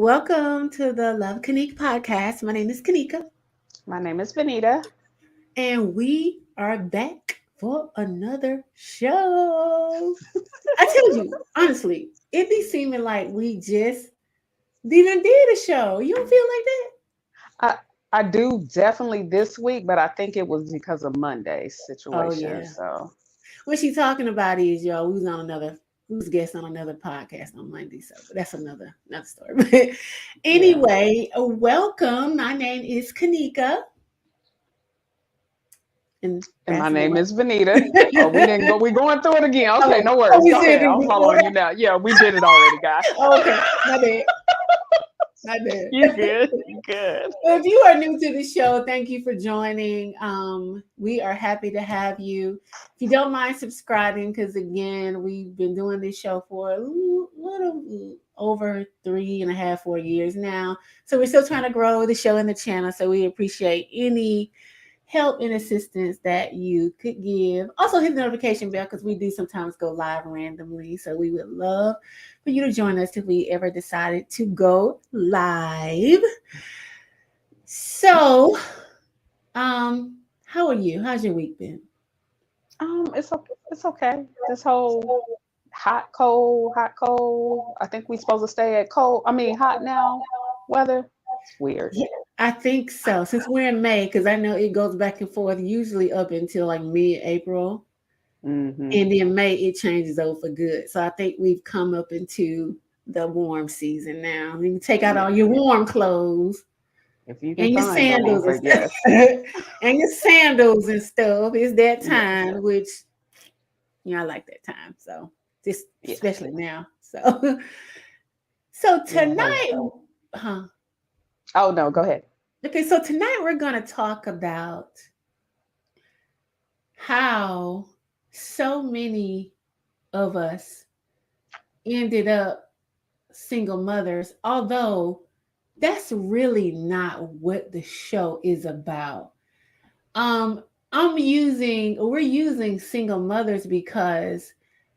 welcome to the Love Kanika podcast. My name is Kanika, My name is Benita. and we are back for another show. I tell you, honestly, it be seeming like we just didn't did a show. You don't feel like that? I I do definitely this week, but I think it was because of Monday's Oh situation. yeah. So What she talking about is y'all. We was guest on another podcast on Monday, so but that's another story. But yeah, anyway, welcome. My name is Kanika, and and my that's name what. is Benita. Oh, we didn't go. We going through it again. Okay, Oh, no oh, worries. we Go said ahead. it I'm before. following you now. Yeah, we did it already, guys. Oh, okay, my bad. My bad. You good? You good? If you are new to the show, thank you for joining. We are happy to have you. If you don't mind subscribing, because again, we've been doing this show for a little over 3.5, 4 years now. So we're still trying to grow the show and the channel. So we appreciate any help and assistance that you could give. Also, hit the notification bell because we do sometimes go live randomly. So we would love for you to join us if we ever decided to go live. So, how are you? How's your week been? It's okay. This whole hot, cold, hot, cold. I think we supposed to stay at cold. I mean, hot now. Weather. It's weird. Yeah, I think so. Since we're in May, because I know it goes back and forth, usually up until like mid-April, Hmm. and then May it changes over for good. So I think we've come up into the warm season now. You can take out all your Yeah, warm clothes if you can and your find them, sandals and but stuff, yes, and your sandals and stuff. It's that yes, time, which I like that time. So just yes, especially now. So so yeah. Hey. tonight, huh? Oh no, go ahead. Okay, so tonight we're gonna talk about how so many of us ended up single mothers, although that's really not what the show is about. Um, we're using single mothers because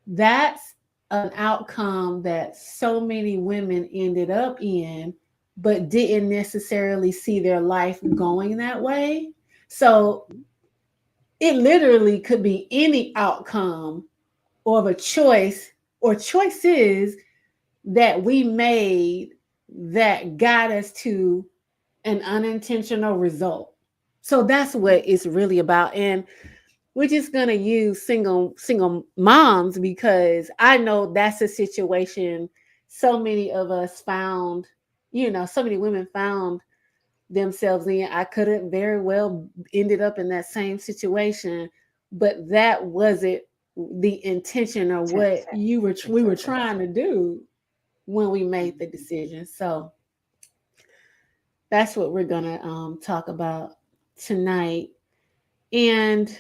that's an outcome that so many women ended up in, but didn't necessarily see their life going that way. So it literally could be any outcome or of a choice or choices that we made that got us to an unintentional result. So that's what it's really about. And we're just gonna use single moms because I know that's a situation so many of us found, so many women found themselves in. I could have very well ended up in that same situation, but that wasn't the intention or what we were Exactly. trying to do when we made the decision. So that's what we're gonna talk about tonight. And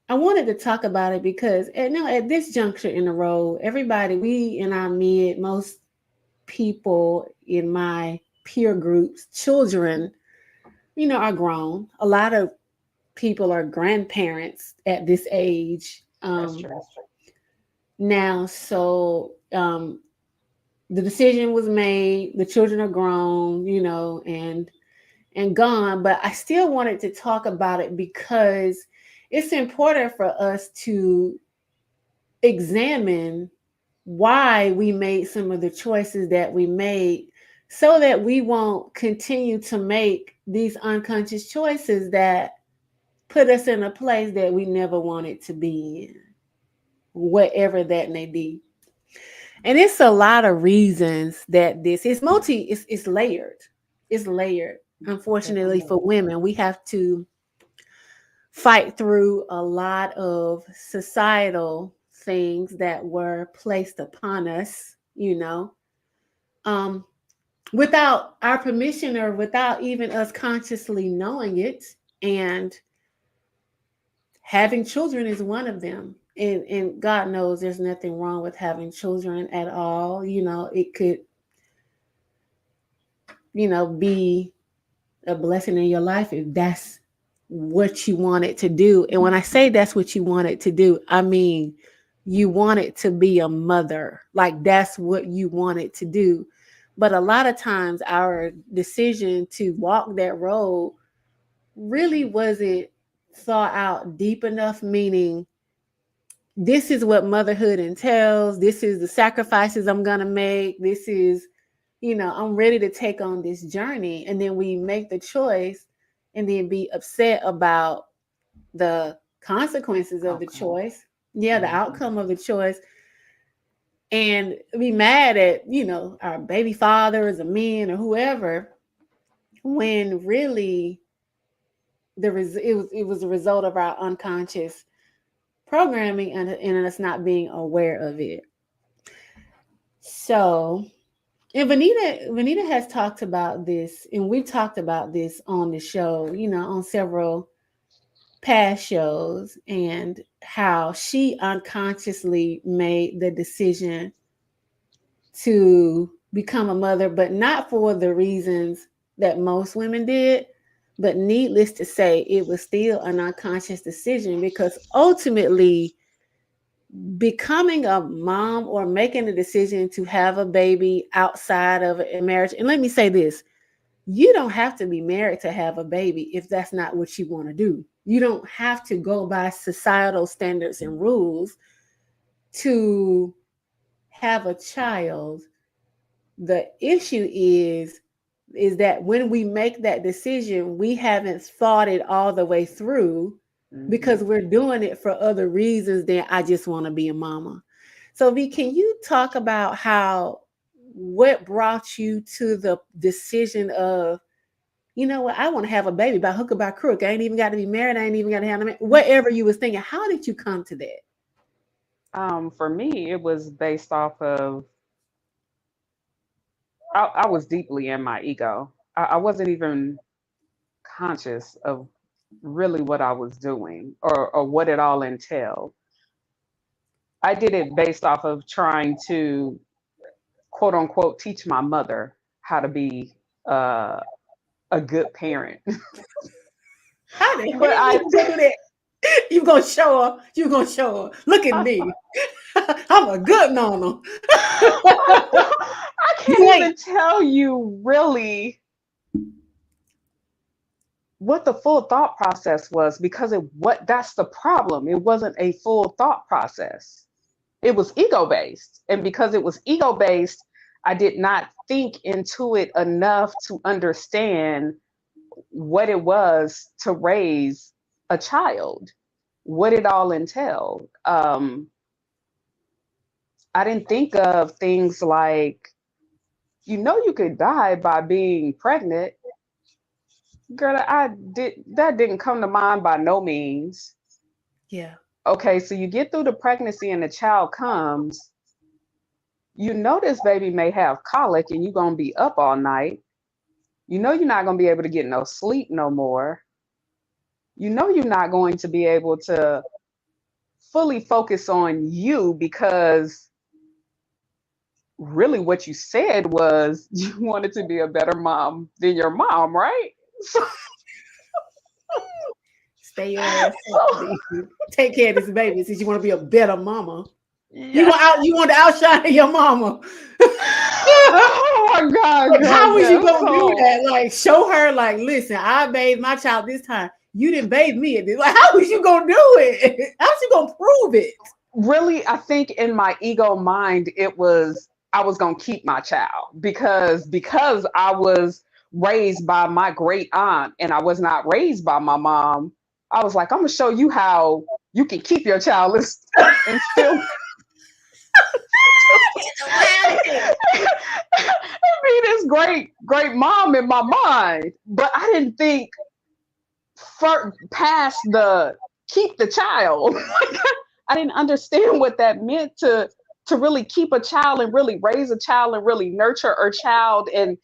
I wanted to talk about it because at this juncture in the road, everybody, we in our mid, most people in my peer groups, children, are grown. A lot of people are grandparents at this age That's true. now. So the decision was made. The children are grown, and gone. But I still wanted to talk about it because it's important for us to examine why we made some of the choices that we made so that we won't continue to make these unconscious choices that put us in a place that we never wanted to be in, whatever that may be. And it's a lot of reasons that this is it's layered. It's layered. Unfortunately Definitely. for women, we have to fight through a lot of societal things that were placed upon us, um, without our permission or without even us consciously knowing it. And having children is one of them. And God knows there's nothing wrong with having children at all. It could, be a blessing in your life if that's what you want it to do. And when I say that's what you want it to do, I mean you want it to be a mother. Like that's what you want it to do. But a lot of times our decision to walk that road really wasn't thought out deep enough, meaning this is what motherhood entails. This is the sacrifices I'm going to make. This is, I'm ready to take on this journey. And then we make the choice and then be upset about the consequences of the choice. Yeah, the outcome of the choice. And be mad at, our baby fathers or men or whoever, when really it was a result of our unconscious programming and us not being aware of it. So, and Vanita has talked about this, and we've talked about this on the show, on several past shows, and how she unconsciously made the decision to become a mother, but not for the reasons that most women did. But needless to say, it was still an unconscious decision, because ultimately becoming a mom or making a decision to have a baby outside of a marriage, and let me say this, you don't have to be married to have a baby if that's not what you want to do. You don't have to go by societal standards and rules to have a child. The issue is that when we make that decision, we haven't thought it all the way through, because we're doing it for other reasons than I just want to be a mama. So V, can you talk about what brought you to the decision of, you know what, I want to have a baby by hook or by crook. I ain't even got to be married. I ain't even got to have whatever you was thinking. How did you come to that? For me, it was based off of, I was deeply in my ego. I wasn't even conscious of really what I was doing or what it all entailed. I did it based off of trying to, quote unquote, teach my mother how to be a good parent. How the hell you do that? You gonna show her? You gonna show her? Look at me. I'm a good mama. I can't even tell you really what the full thought process was, because that's the problem. It wasn't a full thought process. It was ego based. And because it was ego based, I did not think into it enough to understand what it was to raise a child, what it all entailed. I didn't think of things like, you could die by being pregnant. Girl, that didn't come to mind by no means. Yeah. Okay, so you get through the pregnancy and the child comes. This baby may have colic and you're going to be up all night. You're not going to be able to get no sleep no more. You're not going to be able to fully focus on you, because really what you said was you wanted to be a better mom than your mom, right? Stay your ass up. Take care of this baby since you want to be a better mama. Yes. You want to outshine your mama. Oh my God. Like, how was you going to do that? Like, show her, like, listen, I bathed my child this time. You didn't bathe me at this. Like, how was you going to do it? How's you going to prove it? Really, I think in my ego mind, it was, I was going to keep my child because I was raised by my great aunt and I was not raised by my mom. I was like, I'm going to show you how you can keep your child and still be this great mom in my mind. But I didn't think past the keep the child. I didn't understand what that meant to really keep a child and really raise a child and really nurture a child and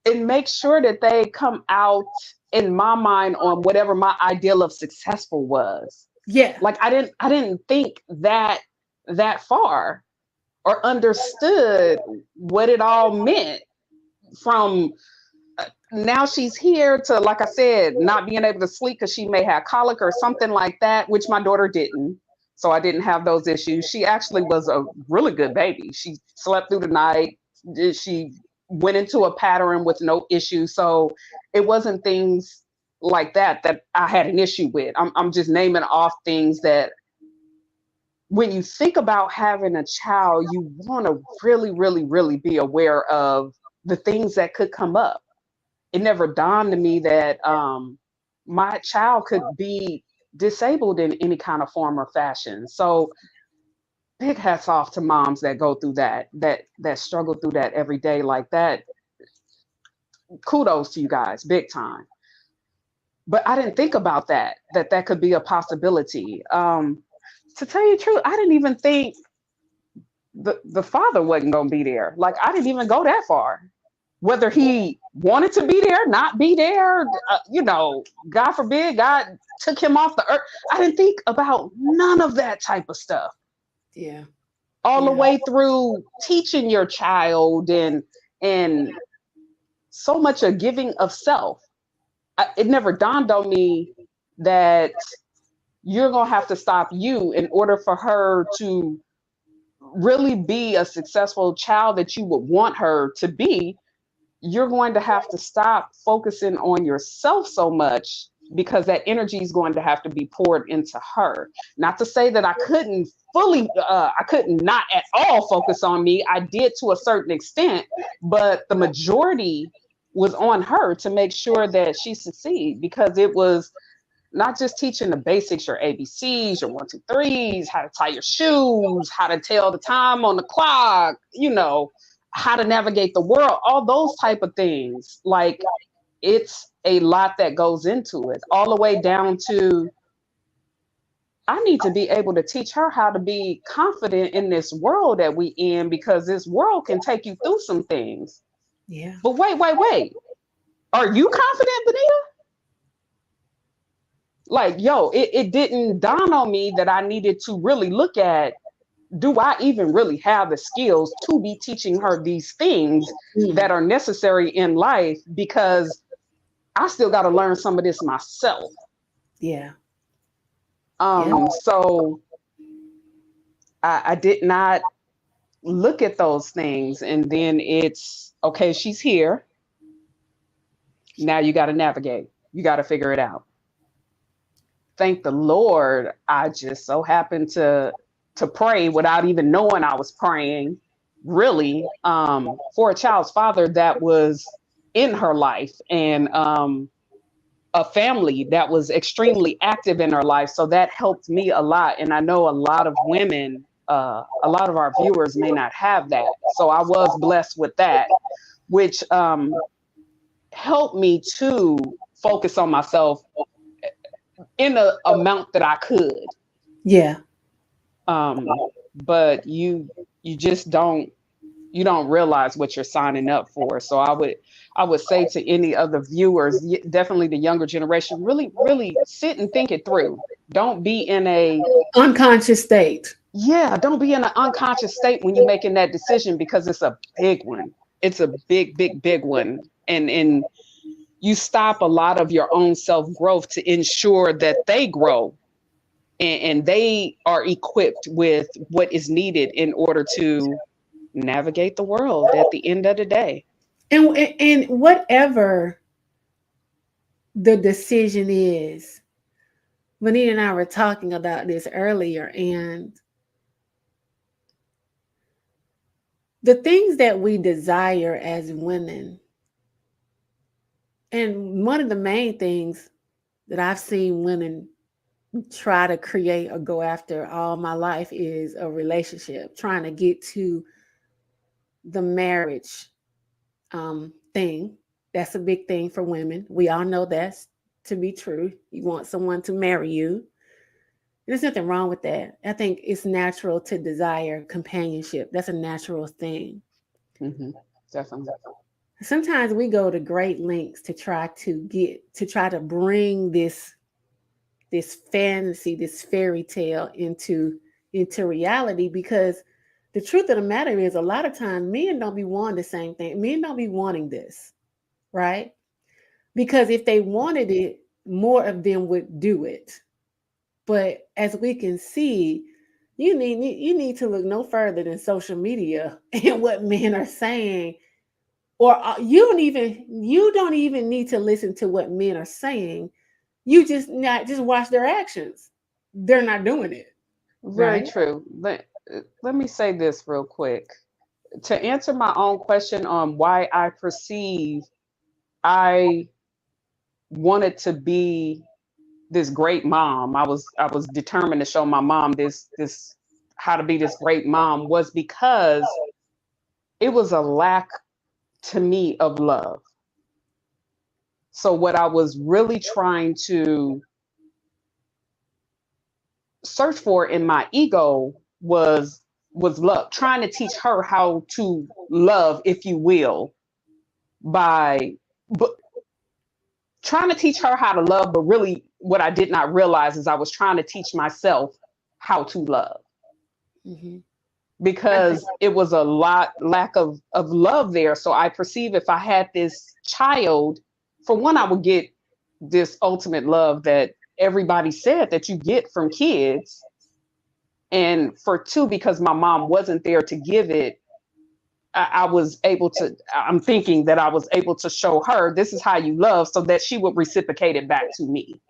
make sure that they come out, in my mind, on whatever my ideal of successful was. Yeah. Like I didn't think that far or understood what it all meant, from now she's here to, like I said, not being able to sleep because she may have colic or something like that, which my daughter didn't. So I didn't have those issues. She actually was a really good baby. She slept through the night. She went into a pattern with no issue. So it wasn't things like that I had an issue with. I'm just naming off things that when you think about having a child, you want to really, really, really be aware of the things that could come up. It never dawned on me that my child could be disabled in any kind of form or fashion. So big hats off to moms that go through that struggle through that every day like that. Kudos to you guys, big time. But I didn't think about that could be a possibility. To tell you the truth, I didn't even think the father wasn't going to be there. Like, I didn't even go that far. Whether he wanted to be there, not be there, God forbid, God took him off the earth. I didn't think about none of that type of stuff. Yeah. All the way through teaching your child and so much of giving of self. It never dawned on me that you're going to have to stop you in order for her to really be a successful child that you would want her to be. You're going to have to stop focusing on yourself so much, because that energy is going to have to be poured into her. Not to say that I couldn't I couldn't not at all focus on me. I did to a certain extent, but the majority was on her to make sure that she succeed, because it was not just teaching the basics, your ABCs, your 1, 2, 3s, how to tie your shoes, how to tell the time on the clock, how to navigate the world, all those type of things. Like, it's a lot that goes into it, all the way down to, I need to be able to teach her how to be confident in this world that we in, because this world can take you through some things. Yeah. But wait. Are you confident, Benita? Like, it didn't dawn on me that I needed to really look at, do I even really have the skills to be teaching her these things that are necessary in life? Because I still got to learn some of this myself. Yeah. So I did not look at those things. And then it's, okay, she's here. Now you got to navigate. You got to figure it out. Thank the Lord, I just so happened to pray without even knowing I was praying, really, for a child's father that was in her life, and a family that was extremely active in her life. So that helped me a lot. And I know a lot of women, a lot of our viewers may not have that. So I was blessed with that, which helped me to focus on myself in the amount that I could. Yeah. But you just don't realize what you're signing up for. So I would say to any of the viewers, definitely the younger generation, really, really sit and think it through. Don't be in a unconscious state. Yeah, don't be in an unconscious state when you're making that decision, because it's a big one. It's a big, big, big one. And you stop a lot of your own self-growth to ensure that they grow and they are equipped with what is needed in order to navigate the world at the end of the day. And whatever the decision is, Benita and I were talking about this earlier, and the things that we desire as women, and one of the main things that I've seen women try to create or go after all my life is a relationship, trying to get to the marriage thing. That's a big thing for women. We all know that's to be true. You want someone to marry you. There's nothing wrong with that. I think it's natural to desire companionship. That's a natural thing. Mm-hmm. Definitely. Sometimes we go to great lengths to try to bring this fantasy, this fairy tale into reality, because the truth of the matter is, a lot of times men don't be wanting the same thing. Men don't be wanting this, right? Because if they wanted it, more of them would do it. But as we can see, you need to look no further than social media and what men are saying, or you don't even need to listen to what men are saying. You just watch their actions. They're not doing it, Very right? true. Let me say this real quick. To answer my own question on why I perceive I wanted to be this great mom. I was determined to show my mom this how to be this great mom was because it was a lack to me of love. So what I was really trying to search for in my ego was love, trying to teach her how to love, if you will, by but trying to teach her how to love, but really what I did not realize is I was trying to teach myself how to love Hmm. I think. because it was a lot lack of love there. So I perceive if I had this child, for one, I would get this ultimate love that everybody said that you get from kids. And for two, because my mom wasn't there to give it, I was able to, I'm thinking that I was able to show her this is how you love so that she would reciprocate it back to me.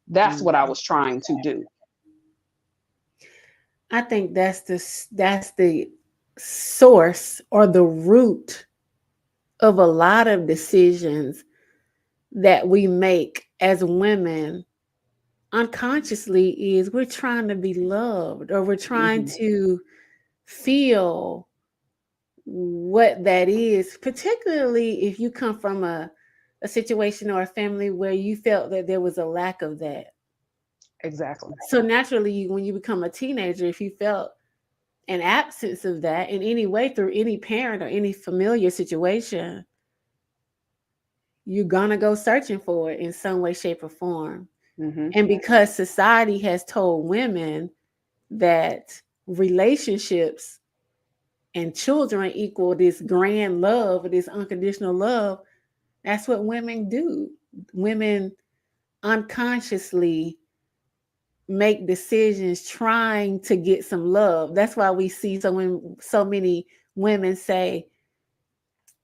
That's what I Mhm. was trying to do. I think that's the source or the root of a lot of decisions that we make as women unconsciously, is we're trying to be loved, or we're trying Hmm. to feel what that is, particularly if you come from a situation or a family where you felt that there was a lack of that. Exactly. So naturally, when you become a teenager, if you felt an absence of that in any way through any parent or any familiar situation, you're gonna go searching for it in some way, shape, or form. Hmm. And because society has told women that relationships and children equal this grand love or this unconditional love, that's what women do. Women unconsciously make decisions trying to get some love. That's why we see so many women say,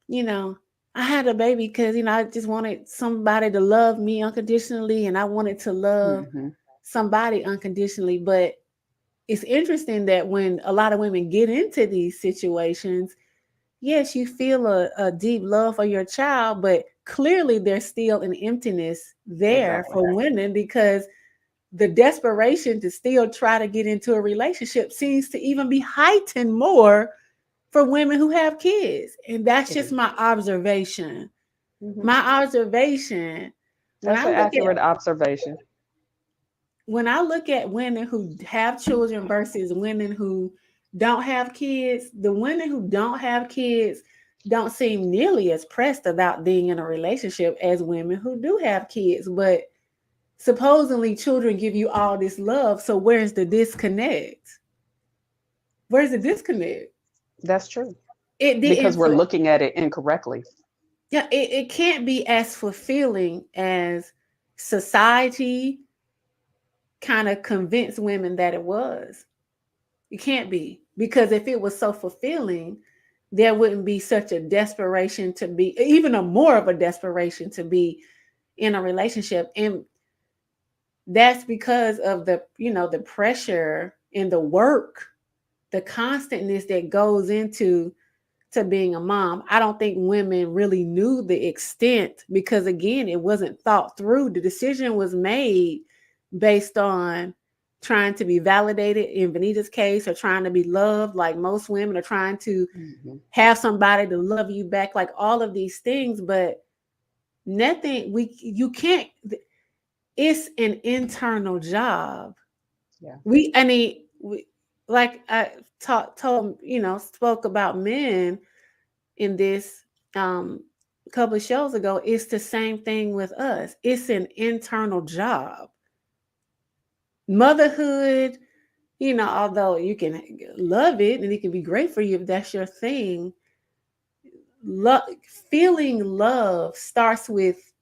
you know, I had a baby because I just wanted somebody to love me unconditionally, and I wanted to love Hmm. somebody unconditionally. But it's interesting that when a lot of women get into these situations, yes, you feel a deep love for your child, but clearly there's still an emptiness there Exactly. for women, because the desperation to still try to get into a relationship seems to even be heightened more for women who have kids. And that's It just is. my observation. Hmm. My observation, when That's I an look at accurate observation. when I look at women who have children versus women who don't have kids, the women who don't have kids don't seem nearly as pressed about being in a relationship as women who do have kids. But supposedly children give you all this love. So where's the disconnect? Where's the disconnect? That's true It because didn't. we're looking at it incorrectly. Yeah, it can't be as fulfilling as society kind of convinced women that it was. It can't be, because if it was so fulfilling, there wouldn't be such a desperation to be, even a more of a desperation to be in a relationship. And that's because of the pressure and the work, the constantness that goes into to being a mom. I don't think women really knew the extent, because again, it wasn't thought through. The decision was made based on trying to be validated in Vanita's case, or trying to be loved, like most women are trying to Hmm. have somebody to love you back, like all of these things. But nothing, we you can't, it's an internal job. Yeah. We like I told, spoke about men in this a couple of shows ago. It's the same thing with us. It's an internal job. Motherhood, although you can love it and it can be great for you if that's your thing, love, feeling love starts with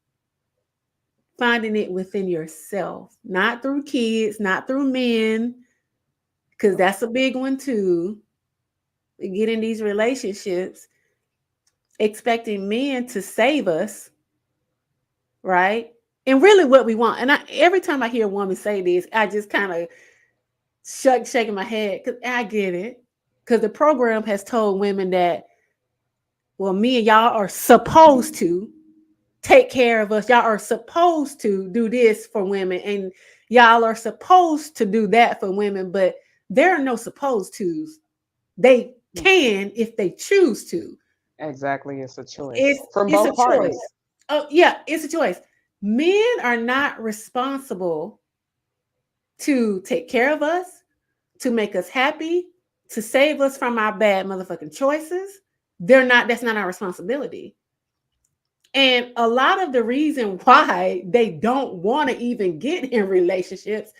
finding it within yourself, not through kids, not through men, because that's a big one too. We get in these relationships expecting men to save us, right? And really what we want. And every time I hear a woman say this, I just kind of shaking my head because I get it. Because the program has told women that, well, me and y'all are supposed to take care of us. Y'all are supposed to do this for women, and y'all are supposed to do that for women. But there are no supposed tos. They can if they choose to. Exactly. It's a choice from It's a both parties. choice. Oh yeah, it's a choice. Men are not responsible to take care of us, to make us happy, to save us from our bad motherfucking choices. That's not our responsibility. And a lot of the reason why they don't want to even get in relationships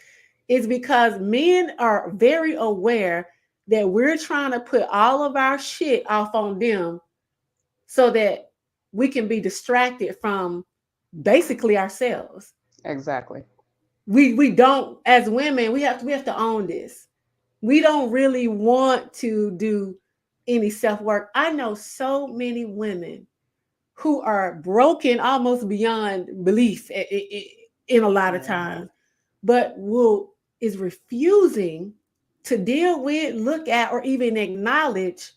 is because men are very aware that we're trying to put all of our shit off on them so that we can be distracted from basically ourselves. Exactly. We don't, as women, we have to own this. We don't really want to do any self-work. I know so many women who are broken almost beyond belief in a lot of times, but is refusing to deal with, look at, or even acknowledge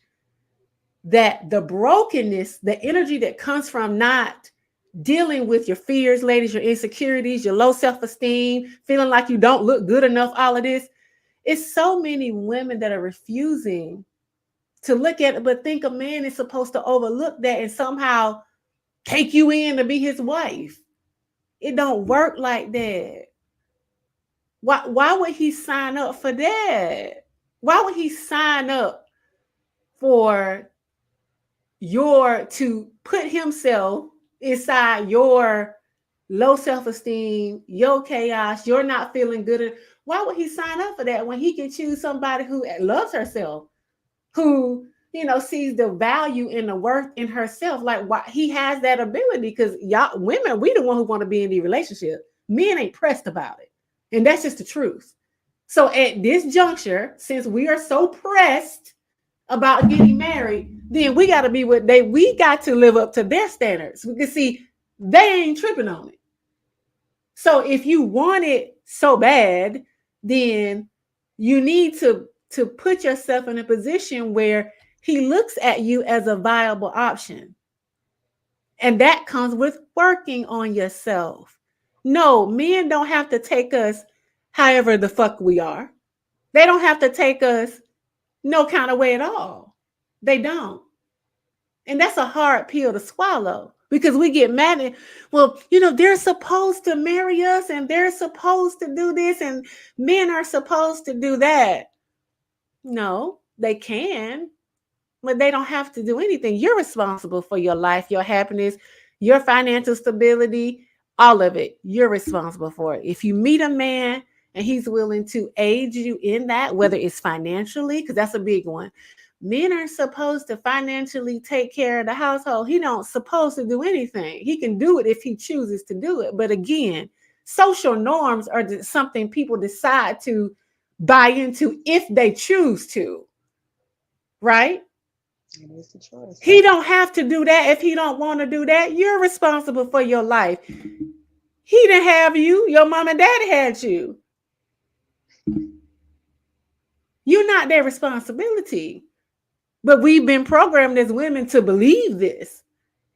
that the brokenness, the energy that comes from not dealing with your fears, ladies, your insecurities, your low self-esteem, feeling like you don't look good enough, all of this. It's so many women that are refusing to look at it, but think a man is supposed to overlook that and somehow take you in to be his wife. It don't work like that. Why would he sign up for that? Why would he sign up for to put himself inside your low self-esteem, your chaos, you're not feeling good? Why would he sign up for that when he can choose somebody who loves herself, who sees the value and the worth in herself? Like, why he has that ability? Because y'all women, we the one who want to be in the relationship. Men ain't pressed about it, and that's just the truth. So at this juncture, since we are so pressed about getting married, then we got to be we got to live up to their standards. We can see they ain't tripping on it. So if you want it so bad, then you need to put yourself in a position where he looks at you as a viable option. And that comes with working on yourself. No, men don't have to take us however the fuck we are. They don't have to take us no kind of way at all. They don't. And that's a hard pill to swallow because we get mad at, well, they're supposed to marry us and they're supposed to do this and men are supposed to do that. No, they can, but they don't have to do anything. You're responsible for your life, your happiness, your financial stability, all of it. You're responsible for it. If you meet a man and he's willing to aid you in that, whether it's financially, because that's a big one. Men are supposed to financially take care of the household. He don't supposed to do anything. He can do it if he chooses to do it. But again, social norms are something people decide to buy into if they choose to, right? It is a choice. He don't have to do that if he don't want to do that. You're responsible for your life. He didn't have you. Your mom and daddy had you. You're not their responsibility. But we've been programmed as women to believe this.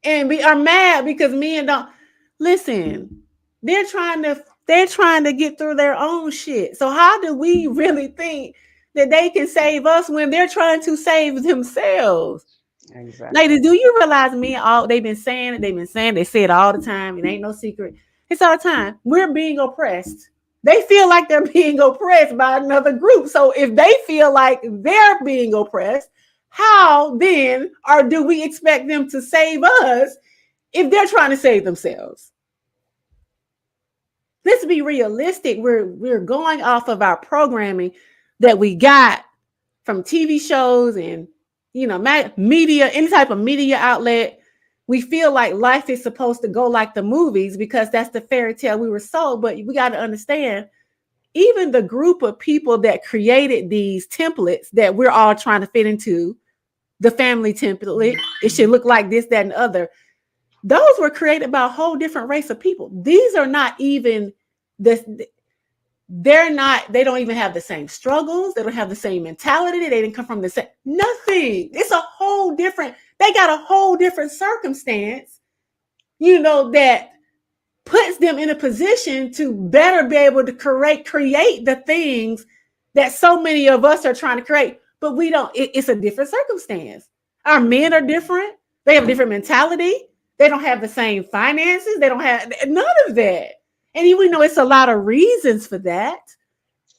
And we are mad because men don't listen. They're trying to get through their own shit. So how do we really think that they can save us when they're trying to save themselves? Exactly. Ladies, do you realize they've been saying, they say it all the time. It ain't no secret. It's all the time. We're being oppressed. They feel like they're being oppressed by another group. So if they feel like they're being oppressed, how then do we expect them to save us if they're trying to save themselves? Let's be realistic. We're going off of our programming that we got from TV shows and media, any type of media outlet. We feel like life is supposed to go like the movies because that's the fairy tale we were sold. But we got to understand, even the group of people that created these templates that we're all trying to fit into, the family template, it should look like this, that, and the other. Those were created by a whole different race of people. These are not even this. They don't even have the same struggles. They don't have the same mentality. They didn't come from the same, nothing. It's a whole different, they got a whole different circumstance, that puts them in a position to better be able to create the things that so many of us are trying to create. But we don't, it's a different circumstance. Our men are different. They have a different mentality. They don't have the same finances. They don't have none of that. And we know it's a lot of reasons for that.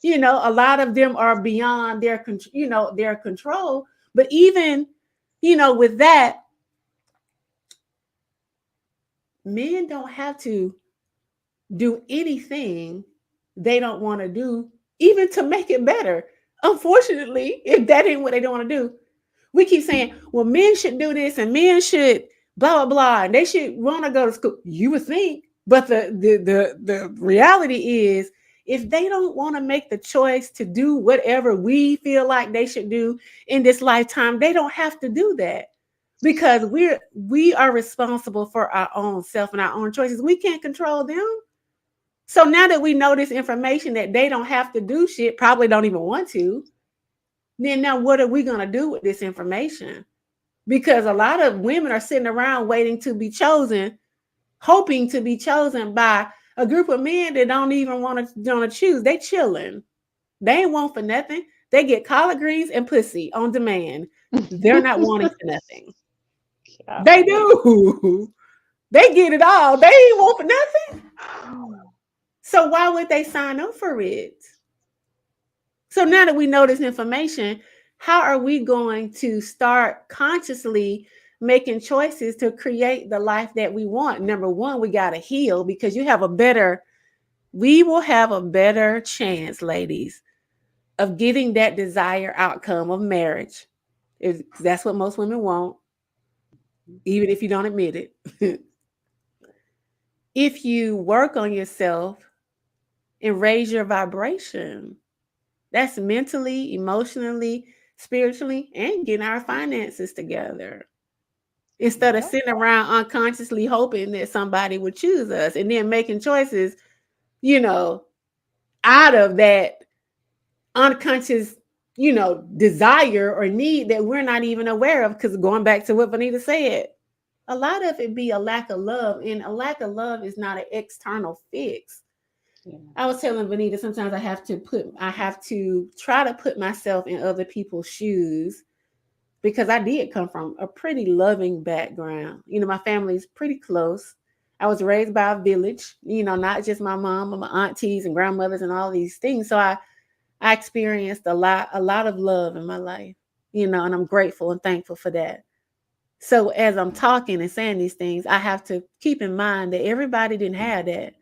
A lot of them are beyond their control. But even, with that, men don't have to do anything they don't want to do, even to make it better. Unfortunately, if that ain't what they don't want to do, we keep saying, well, men should do this and men should blah, blah, blah, and they should want to go to school. You would think. But the reality is, if they don't want to make the choice to do whatever we feel like they should do in this lifetime, they don't have to do that, because we are responsible for our own self and our own choices. We can't control them. So now that we know this information that they don't have to do shit, probably don't even want to, then now what are we going to do with this information? Because a lot of women are sitting around waiting to be chosen, hoping to be chosen by a group of men that don't even want to choose. They chilling. They ain't want for nothing. They get collard greens and pussy on demand. They're not wanting for nothing. Yeah. They do. They get it all. They ain't want for nothing. So why would they sign up for it? So now that we know this information, how are we going to start consciously making choices to create the life that we want? Number one, we got to heal, because we will have a better chance, ladies, of getting that desired outcome of marriage. If that's what most women want, even if you don't admit it. If you work on yourself and raise your vibration, that's mentally, emotionally, spiritually, and getting our finances together. Instead of sitting around unconsciously hoping that somebody would choose us and then making choices, out of that unconscious, desire or need that we're not even aware of. Because going back to what Vanita said, a lot of it be a lack of love, and a lack of love is not an external fix. Yeah. I was telling Vanita, sometimes I have to try to put myself in other people's shoes, because I did come from a pretty loving background. My family's pretty close. I was raised by a village, not just my mom, but my aunties and grandmothers and all these things. So I experienced a lot of love in my life, and I'm grateful and thankful for that. So as I'm talking and saying these things, I have to keep in mind that everybody didn't have that.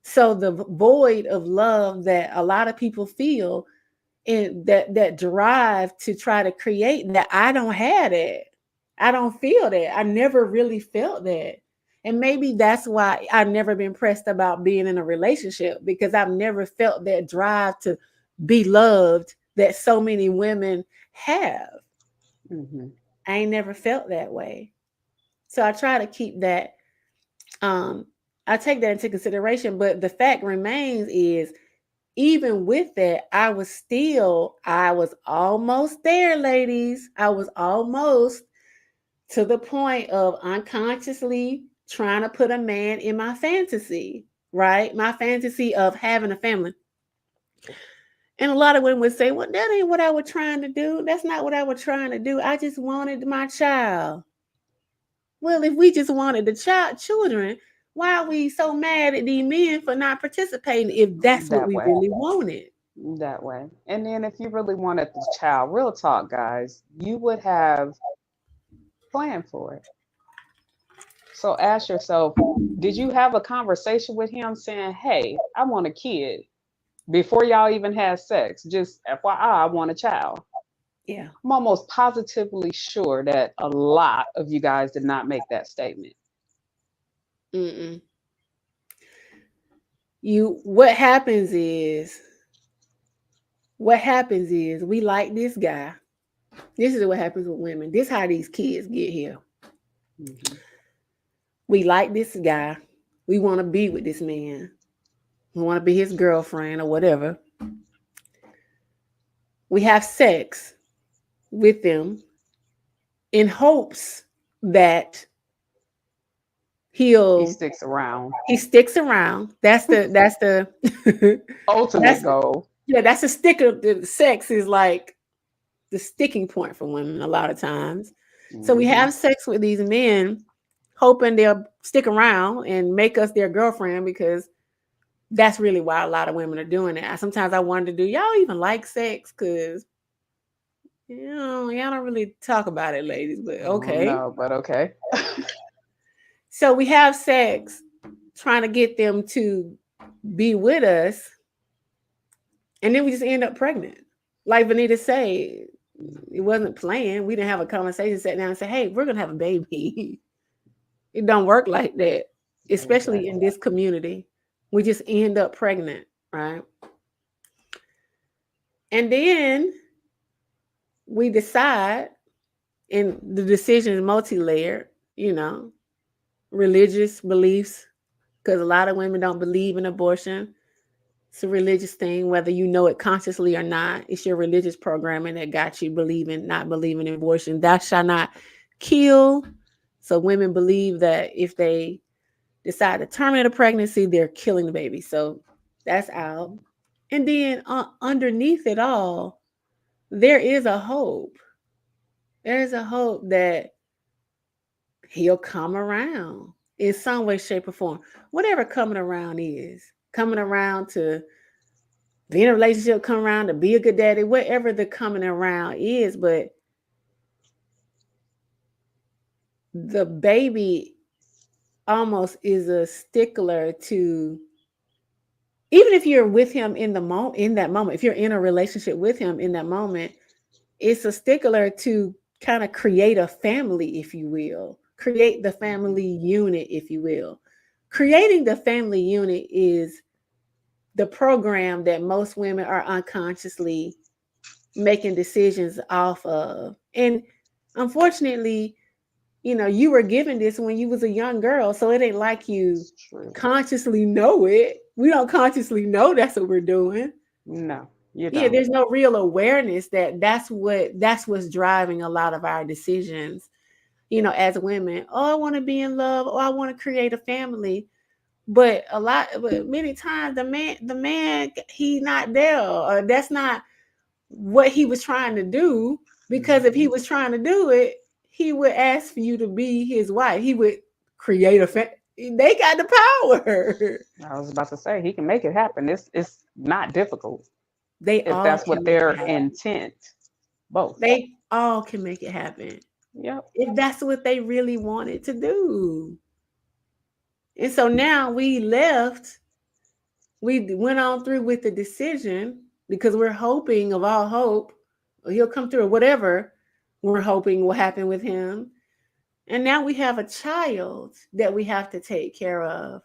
So the void of love that a lot of people feel, and that drive to try to create that, I don't have that. I don't feel that. I never really felt that. And maybe that's why I've never been pressed about being in a relationship, because I've never felt that drive to be loved that so many women have. Mm-hmm. I ain't never felt that way. So I try to keep that. I take that into consideration. But the fact remains is, even with that, I was almost there, ladies. I was almost to the point of unconsciously trying to put a man in my fantasy, right? My fantasy of having a family. And a lot of women would say, well, that ain't what I was trying to do. That's not what I was trying to do. I just wanted my child. Well, if we just wanted the children, why are we so mad at these men for not participating if that's what we really wanted? That way. And then if you really wanted the child, real talk, guys, you would have planned for it. So ask yourself, did you have a conversation with him saying, hey, I want a kid, before y'all even had sex? Just FYI, I want a child. Yeah. I'm almost positively sure that a lot of you guys did not make that statement. What happens is, what happens is we like this guy. This is what happens with women. This is how these kids get here. Mhm. We like this guy. We want to be with this man. We want to be his girlfriend or whatever. We have sex with them in hopes that He he sticks around. sticks around. That's the Ultimate that's goal. yeah, that's the sticker. The sex is like the sticking point for women a lot of times. So we Mhm. have sex with these men, hoping they'll stick around and make us their girlfriend, because that's really why a lot of women are doing it. Sometimes I wonder, do y'all even like sex? Because y'all don't really talk about it, ladies, but okay. No, but okay. So we have sex trying to get them to be with us, and then we just end up pregnant. Like Vanita said, it wasn't planned. We didn't have a conversation, sat down and say, hey, we're gonna have a baby. It don't work like that, especially in Exactly. this community. We just end up pregnant, right? And then we decide, and the decision is multi-layered, religious beliefs, because a lot of women don't believe in abortion. It's a religious thing, whether you know it consciously or not. It's your religious programming that got you not believing in abortion. Thou shalt not kill. So women believe that if they decide to terminate a pregnancy, they're killing the baby. So that's out. And then underneath it all, there is a hope. There's a hope that he'll come around in some way, shape, or form. Whatever coming around to be in a relationship, come around to be a good daddy, whatever the coming around is. But the baby almost is a stickler to, even if you're with him in that moment, if you're in a relationship with him in that moment, it's a stickler to kind of create a family, if you will, create the family unit, if you will. Creating the family unit is the program that most women are unconsciously making decisions off of. And unfortunately, you were given this when you was a young girl, so it ain't like you It's true. consciously know it. We don't consciously know that's what we're doing. No, you Yeah, don't. there's no real awareness that that's what's driving a lot of our decisions, as women. Oh, I want to be in love. Oh, I want to create a family. But many times the man, he not there, or that's not what he was trying to do. Because if he was trying to do it, he would ask for you to be his wife. He would create a family. They got the power. I was about to say he can make it happen. It's not difficult They if all that's what can make their it happen. intent. Both. They all can make it happen Yep. if that's what they really wanted to do. And so now we went on through with the decision, because we're hoping of all hope, or he'll come through, or whatever we're hoping will happen with him. And now we have a child that we have to take care of.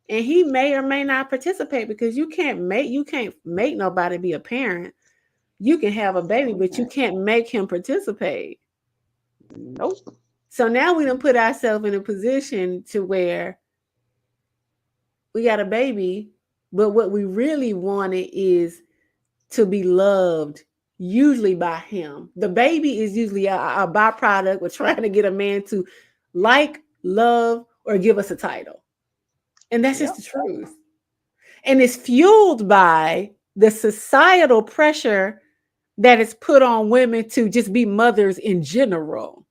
And he may or may not participate, because you can't make nobody be a parent. You can have a baby, but you can't make him participate. Nope. So now we done put ourselves in a position to where we got a baby, but what we really wanted is to be loved, usually by him. The baby is usually a byproduct. We're trying to get a man to like, love, or give us a title. And that's just Yep. the truth. And it's fueled by the societal pressure that is put on women to just be mothers in general.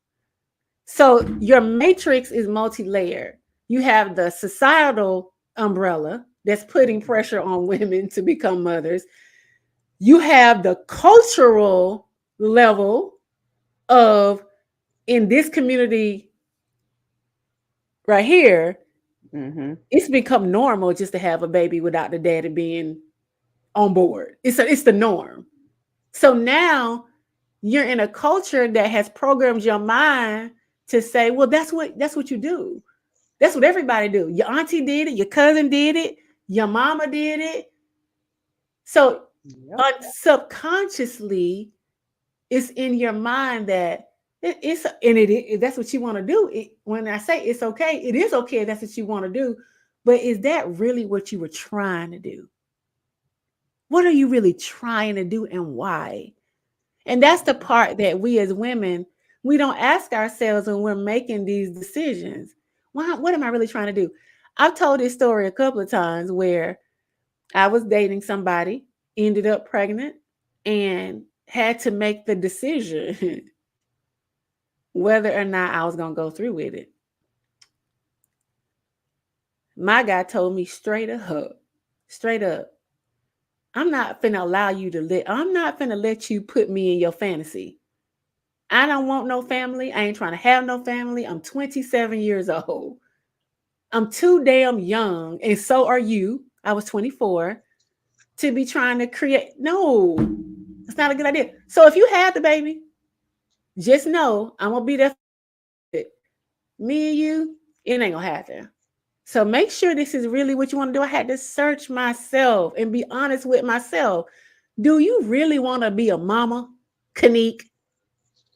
So your matrix is multi-layered. You have the societal umbrella that's putting pressure on women to become mothers. You have the cultural level of, in this community right here, Mm-hmm. it's become normal just to have a baby without the daddy being on board. It's the norm. So now you're in a culture that has programmed your mind to say, well, that's what you do. That's what everybody do. Your auntie did it, your cousin did it, your mama did it. So Yep. subconsciously, it's in your mind that it's and that's what you want to do. When I say it's okay, it is okay if that's what you want to do. But is that really what you were trying to do? What are you really trying to do and why? And that's the part that we as women, we don't ask ourselves when we're making these decisions. What am I really trying to do? I've told this story a couple of times where I was dating somebody, ended up pregnant, and had to make the decision whether or not I was going to go through with it. My guy told me straight up, I'm not finna let you put me in your fantasy. I don't want no family. I ain't trying to have no family. I'm 27 years old. I'm too damn young, and so are you. I was 24 to be trying to create. No, it's not a good idea. So if you have the baby, just know I'm gonna be there. Me and you, it ain't gonna happen. So make sure this is really what you want to do. I had to search myself and be honest with myself. Do you really want to be a mama, Kanique?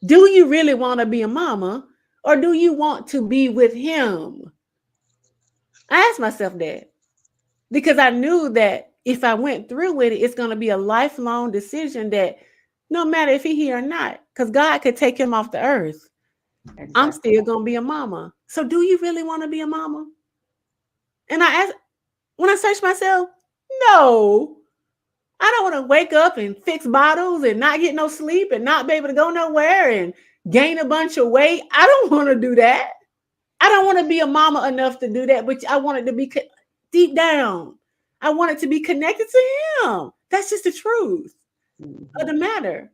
Do you really want to be a mama, or do you want to be with him? I asked myself that because I knew that if I went through with it, it's going to be a lifelong decision that no matter if he's here or not, because God could take him off the earth, exactly. I'm still going to be a mama. So do you really want to be a mama? And I asked, when I searched myself, no. I don't want to wake up and fix bottles and not get no sleep and not be able to go nowhere and gain a bunch of weight. I don't want to do that. I don't want to be a mama enough to do that, but I want it to be deep down. I want it to be connected to him. That's just the truth of the matter.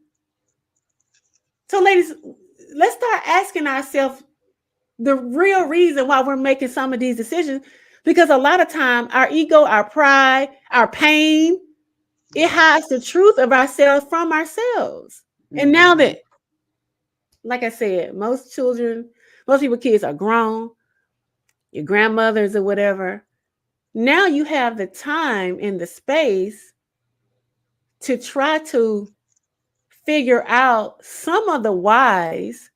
So, ladies, let's start asking ourselves the real reason why we're making some of these decisions, because a lot of time our ego, our pride, our pain, it hides the truth of ourselves from ourselves. And now that, like I said, most people, kids are grown, your grandmothers or whatever. Now you have the time and the space to try to figure out some of the whys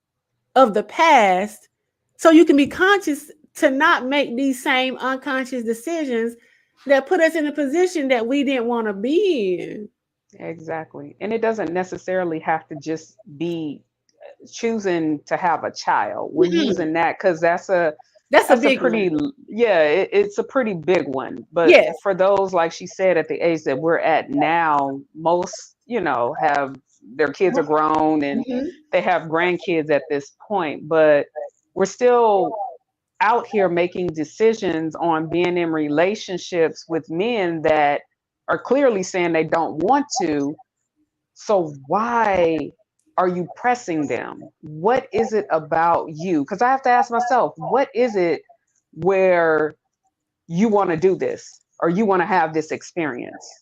of the past so you can be conscious to not make these same unconscious decisions that put us in a position that we didn't want to be in. Exactly. And it doesn't necessarily have to just be choosing to have a child. We're using that because that's a pretty one. It's a pretty big one. But for those, like she said, at the age that we're at now, most, have their kids are grown and they have grandkids at this point, but we're still out here making decisions on being in relationships with men that are clearly saying they don't want to. So why are you pressing them? What is it about you? Because I have to ask myself, what is it where you want to do this or you want to have this experience?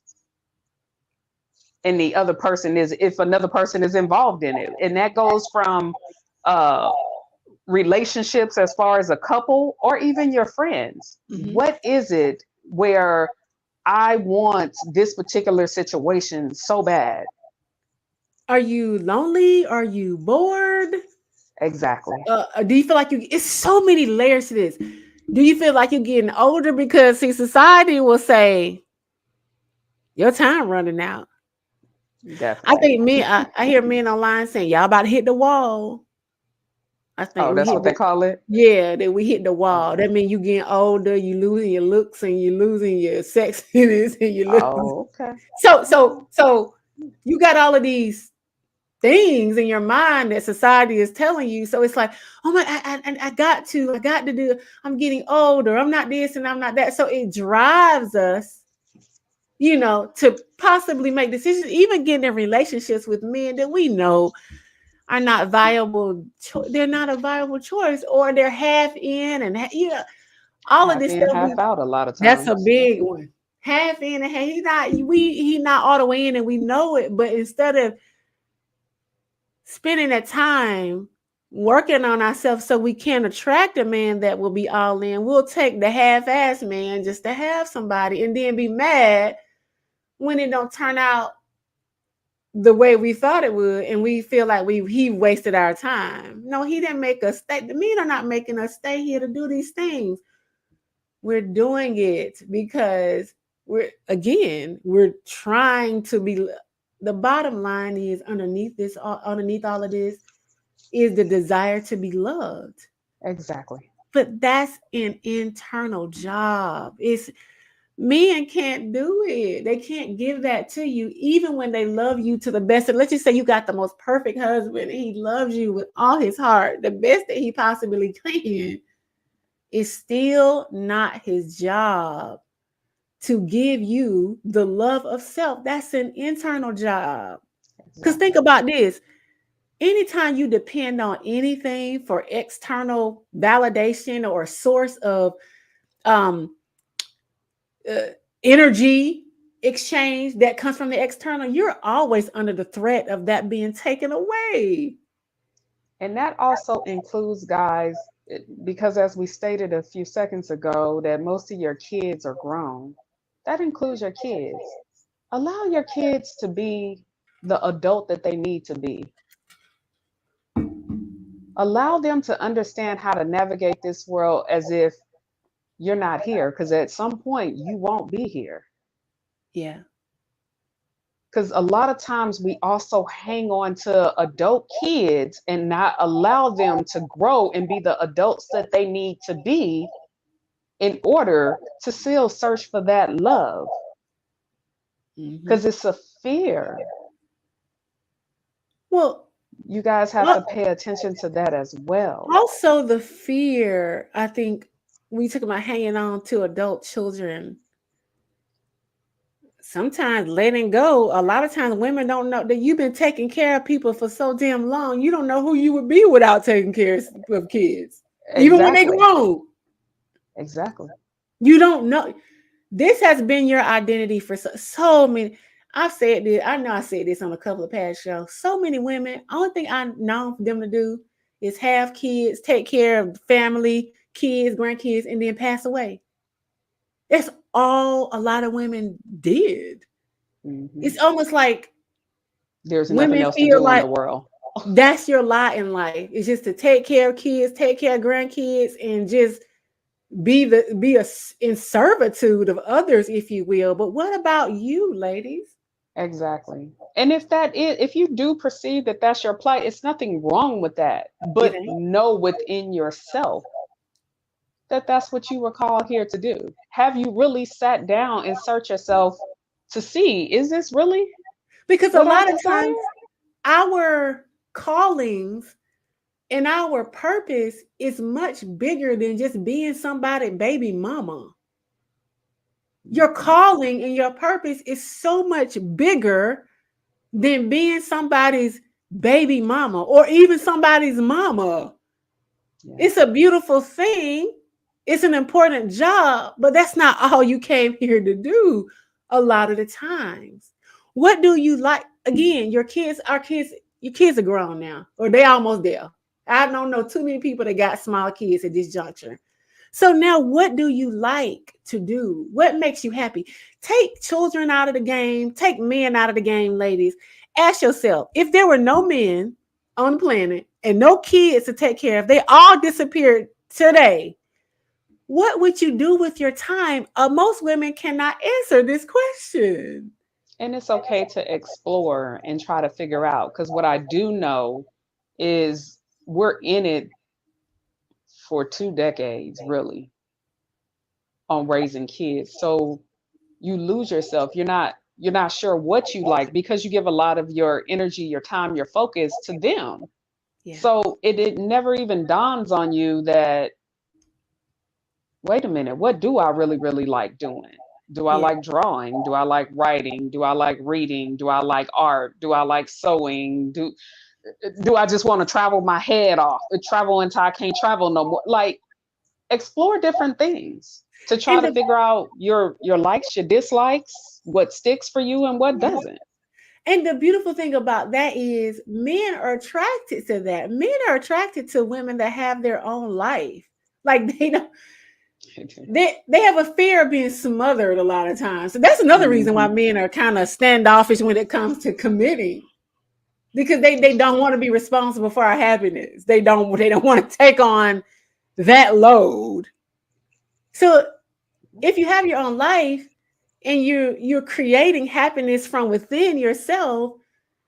And the other person is, if another person is involved in it. And that goes from relationships as far as a couple or even your friends. What is it where I want this particular situation so bad? Are you lonely? Are you bored? Exactly. Do you feel like it's so many layers to this. Do you feel like you're getting older? Because society will say your time running out. Definitely. I think I hear men online saying y'all about to hit the wall. I think that's what they call it. Yeah, that we hit the wall. That means you getting older, you losing your looks and you losing your sexiness and you losing. Oh, okay. So you got all of these things in your mind that society is telling you. So it's like, oh my, I got to do. I'm getting older. I'm not this and I'm not that. So it drives us, to possibly make decisions, even getting in relationships with men that we know are not viable. They're not a viable choice, or they're half in and all half of this in, stuff. Half out a lot of times. That's a big one. Half in and half. He's not all the way in, and we know it. But instead of spending that time working on ourselves so we can attract a man that will be all in, we'll take the half-ass man just to have somebody, and then be mad when it don't turn out the way we thought it would, and we feel like he wasted our time. No, he didn't make us stay. The men are not making us stay here to do these things. We're doing it because we're trying to be. The bottom line is underneath all of this is the desire to be loved. Exactly. But that's an internal job. It's men can't do it. They can't give that to you, even when they love you to the best. And let's just say you got the most perfect husband, and he loves you with all his heart, the best that he possibly can. It's still not his job to give you the love of self. That's an internal job. Because think about this. Anytime you depend on anything for external validation or source of um, energy exchange that comes from the external, you're always under the threat of that being taken away. And that also includes guys, because as we stated a few seconds ago, that most of your kids are grown. That includes your kids. Allow your kids to be the adult that they need to be. Allow them to understand how to navigate this world as if you're not here, because at some point you won't be here. Yeah. Because a lot of times we also hang on to adult kids and not allow them to grow and be the adults that they need to be in order to still search for that love. Because it's a fear. Well, you guys have to pay attention to that as well. Also, the fear, I think, we talk about hanging on to adult children. Sometimes letting go, a lot of times women don't know that you've been taking care of people for so damn long. You don't know who you would be without taking care of kids. Exactly. Even when they grow. Exactly. You don't know. This has been your identity for so many. I've said this. I know I said this on a couple of past shows. So many women, only thing I know for them to do is have kids, take care of family, kids, grandkids, and then pass away. That's all a lot of women did. Mm-hmm. It's almost like there's nothing else to do in the world. That's your lot in life. It's just to take care of kids, take care of grandkids, and just be in servitude of others, if you will. But what about you, ladies? Exactly. And if you do perceive that that's your plight, it's nothing wrong with that. But know within yourself that that's what you were called here to do. Have you really sat down and searched yourself to see, is this really? Because a lot of times our callings and our purpose is much bigger than just being somebody's baby mama. Your calling and your purpose is so much bigger than being somebody's baby mama or even somebody's mama. Yeah. It's a beautiful thing. It's an important job, but that's not all you came here to do a lot of the times. What do you like? Again, your kids are grown now, or they almost there. I don't know too many people that got small kids at this juncture. So now what do you like to do? What makes you happy? Take children out of the game. Take men out of the game, ladies. Ask yourself, if there were no men on the planet and no kids to take care of, they all disappeared today, what would you do with your time? Most women cannot answer this question. And it's okay to explore and try to figure out, because what I do know is we're in it for 2 decades, really, on raising kids. So you lose yourself. You're not sure what you like because you give a lot of your energy, your time, your focus to them. Yeah. So it never even dawns on you that, wait a minute, what do I really, really like doing? Do I like drawing? Do I like writing? Do I like reading? Do I like art? Do I like sewing? Do I just want to travel my head off? Travel until I can't travel no more? Like, explore different things to try to figure out your likes, your dislikes, what sticks for you and what doesn't. And the beautiful thing about that is men are attracted to that. Men are attracted to women that have their own life. Like they don't. they have a fear of being smothered a lot of times. So that's another reason why men are kind of standoffish when it comes to committing. Because they don't want to be responsible for our happiness. They don't want to take on that load. So if you have your own life and you're creating happiness from within yourself,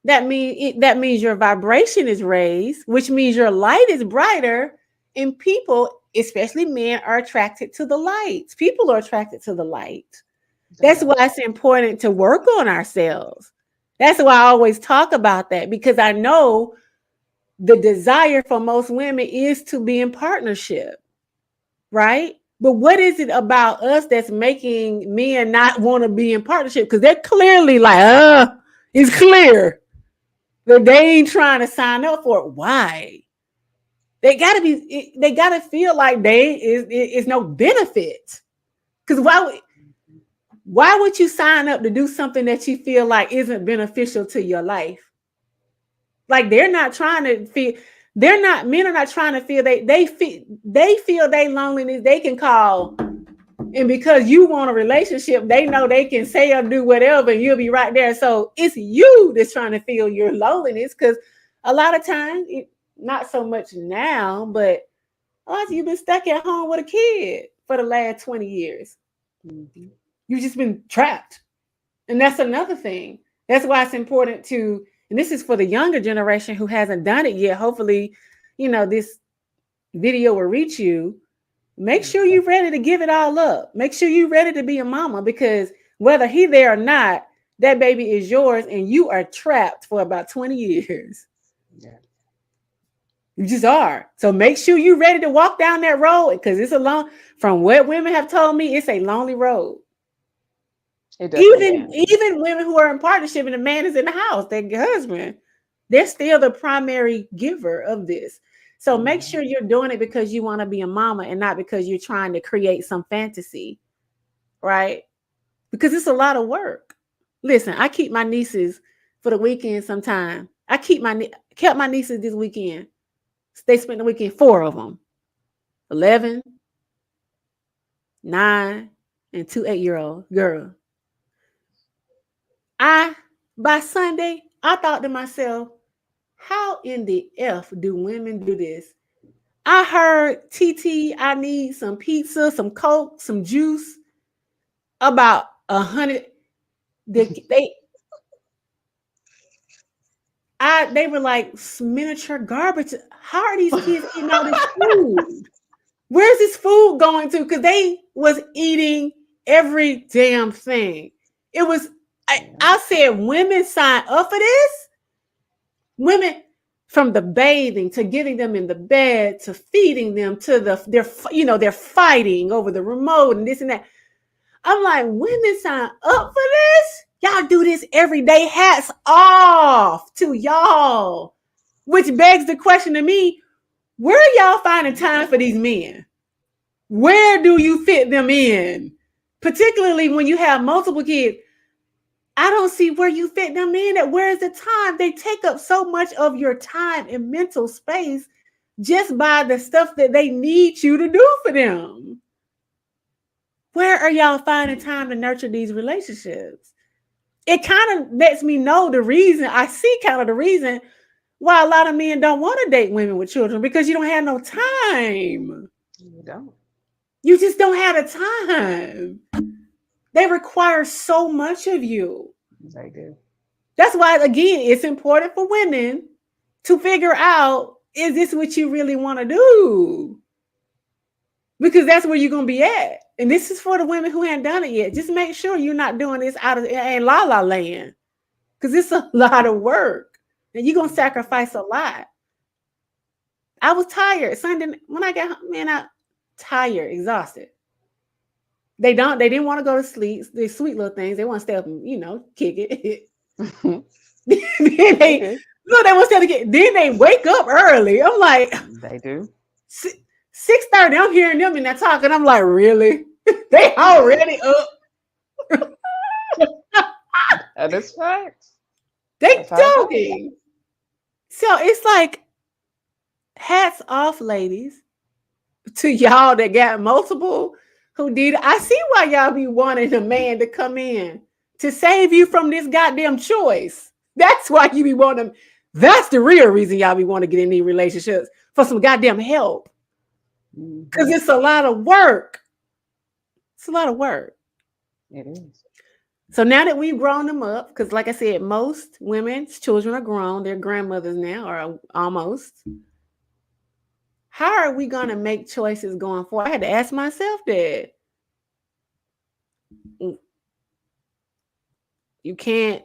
that means your vibration is raised, which means your light is brighter, and people, especially men, are attracted to the light. People are attracted to the light. That's why it's important to work on ourselves. That's why I always talk about that, because I know the desire for most women is to be in partnership, right? But what is it about us that's making men not want to be in partnership? Because they're clearly like, it's clear that they ain't trying to sign up for it. Why? They gotta feel like is no benefit. Because why would you sign up to do something that you feel like isn't beneficial to your life? Like men are not trying to feel they feel they loneliness, they can call, and because you want a relationship, they know they can say or do whatever and you'll be right there. So it's you that's trying to feel your loneliness, because a lot of times, not so much now, but you've been stuck at home with a kid for the last 20 years. Mm-hmm. You've just been trapped. And that's another thing. That's why it's important to, and this is for the younger generation who hasn't done it yet. Hopefully, this video will reach you. Make sure you're ready to give it all up. Make sure you're ready to be a mama, because whether he's there or not, that baby is yours and you are trapped for about 20 years. Yeah. You just are. So make sure you're ready to walk down that road, because it's from what women have told me, it's a lonely road. Even women who are in partnership and the man is in the house, their husband, they're still the primary giver of this. So make sure you're doing it because you want to be a mama and not because you're trying to create some fantasy, right? Because it's a lot of work. Listen, I keep my nieces for the weekend sometime. I kept my nieces this weekend. They spent the weekend, 4 of them, 11, 9, and 2 8-year-old girl. By Sunday, I thought to myself, how in the F do women do this? I heard, TT, I need some pizza, some Coke, some juice. About 100. They were like miniature garbage. How are these kids eating all this food? Where's this food going to? Because they was eating every damn thing. It was, I said, women sign up for this? Women, from the bathing to getting them in the bed to feeding them to they're fighting over the remote and this and that. I'm like, women sign up for this? Y'all do this every day. Hats off to y'all. Which begs the question to me, where are y'all finding time for these men? Where do you fit them in? Particularly when you have multiple kids. I don't see where you fit them in at. Where is the time? They take up so much of your time and mental space just by the stuff that they need you to do for them. Where are y'all finding time to nurture these relationships? It kind of lets me know the reason why a lot of men don't want to date women with children, because you don't have no time. You don't. You just don't have the time. They require so much of you. They do. That's why, again, it's important for women to figure out, is this what you really want to do? Because that's where you're going to be at. And this is for the women who haven't done it yet. Just make sure you're not doing this out of la la land, because it's a lot of work and you're going to sacrifice a lot. I was tired Sunday when I got home, man, I tired, exhausted. They didn't want to go to sleep. They're sweet little things. They want to stay up and, kick it. Then they want to stay up and kick. Then they wake up early. I'm like, they do. 6:30. I'm hearing them and they're talking. I'm like, really? They already up. That is facts. They talking. So it's like, hats off, ladies, to y'all that got multiple who did. I see why y'all be wanting a man to come in to save you from this goddamn choice. That's why you be wanting. That's the real reason y'all be wanting to get in these relationships, for some goddamn help. Because it's a lot of work. It's a lot of work. It is. So now that we've grown them up, because like I said, most women's children are grown, they're grandmothers now, or almost. How are we going to make choices going forward? I had to ask myself that. You can't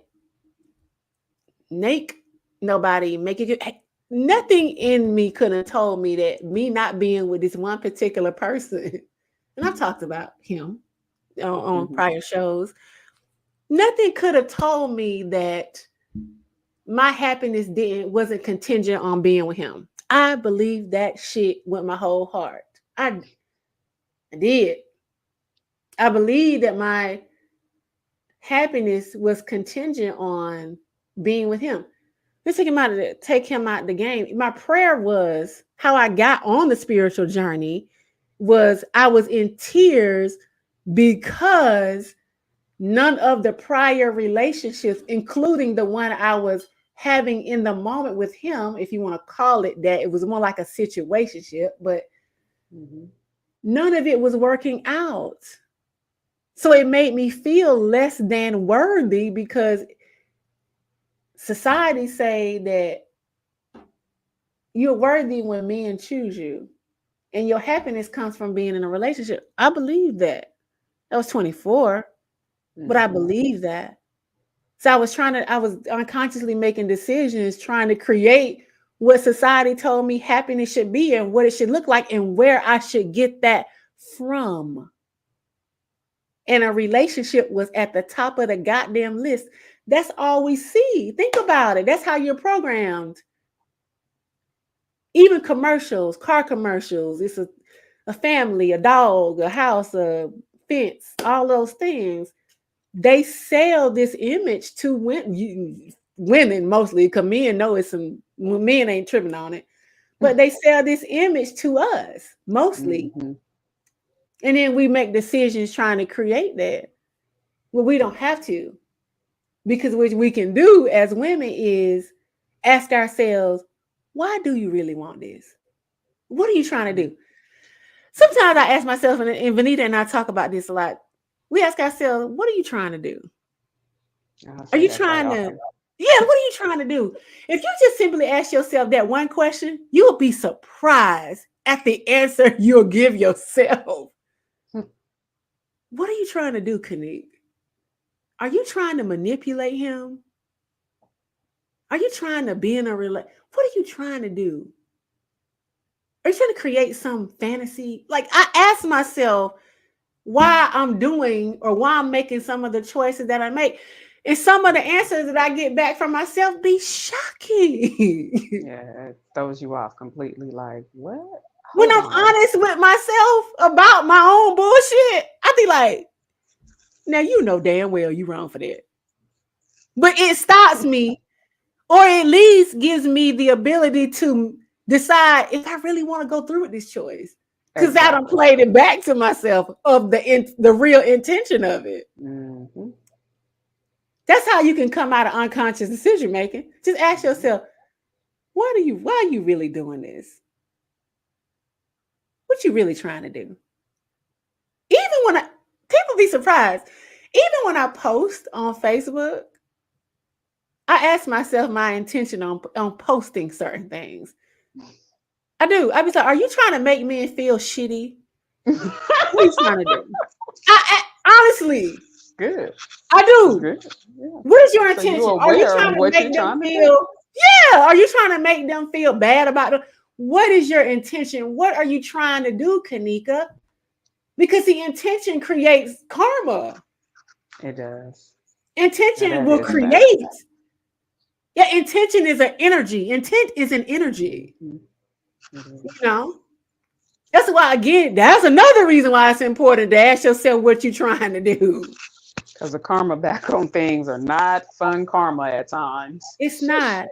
make nobody make it. Nothing in me could have told me that me not being with this one particular person, and I've talked about him on prior shows, nothing could have told me that my happiness wasn't contingent on being with him. I believe that shit with my whole heart. I did. I believe that my happiness was contingent on being with him. Let's take him out the game. My prayer was, how I got on the spiritual journey was, I was in tears because none of the prior relationships, including the one I was having in the moment with him, if you want to call it that, it was more like a situationship, but none of it was working out. So it made me feel less than worthy, because society say that you're worthy when men choose you, and your happiness comes from being in a relationship. I believe that. I was 24, but I believe that. So I was unconsciously making decisions, trying to create what society told me happiness should be and what it should look like and where I should get that from. And a relationship was at the top of the goddamn list. That's all we see. Think about it. That's how you're programmed. Even commercials, car commercials, it's a family, a dog, a house, a fence, all those things. They sell this image to women mostly, because men know men ain't tripping on it, but they sell this image to us mostly. And then we make decisions trying to create that. Well, we don't have to, because what we can do as women is ask ourselves, why do you really want this? What are you trying to do? Sometimes I ask myself, and Vanita and I talk about this a lot. We ask ourselves, what are you trying to do? Are you trying to, what are you trying to do? If you just simply ask yourself that one question, you'll be surprised at the answer you'll give yourself. What are you trying to do, Kanique? Are you trying to manipulate him? Are you trying to be in a relationship? What are you trying to do? Are you trying to create some fantasy? Like, I ask myself why I'm doing or why I'm making some of the choices that I make. And some of the answers that I get back from myself be shocking. Yeah, it throws you off completely. Like, what? When I'm honest with myself about my own bullshit, I be like, now you know damn well you wrong for that. But it stops me, or at least gives me the ability to decide if I really want to go through with this choice. Because I done played it back to myself of the real intention of it. That's how you can come out of unconscious decision making. Just ask yourself, why are you really doing this? What you really trying to do? Even when people be surprised, even when I post on Facebook, I ask myself my intention on posting certain things. I do. I be like, are you trying to make men feel shitty? What are you trying to do? I honestly, good. I do. Good. Yeah. What is your intention? Are you trying to make them feel? Yeah. Are you trying to make them feel bad about it? What is your intention? What are you trying to do, Kanika? Because the intention creates karma. It does. Intention will create. Yeah, intention is an energy. Intent is an energy. You know? That's why, again, that's another reason why it's important to ask yourself what you're trying to do. Because the karma back on things are not fun karma at times. It's not.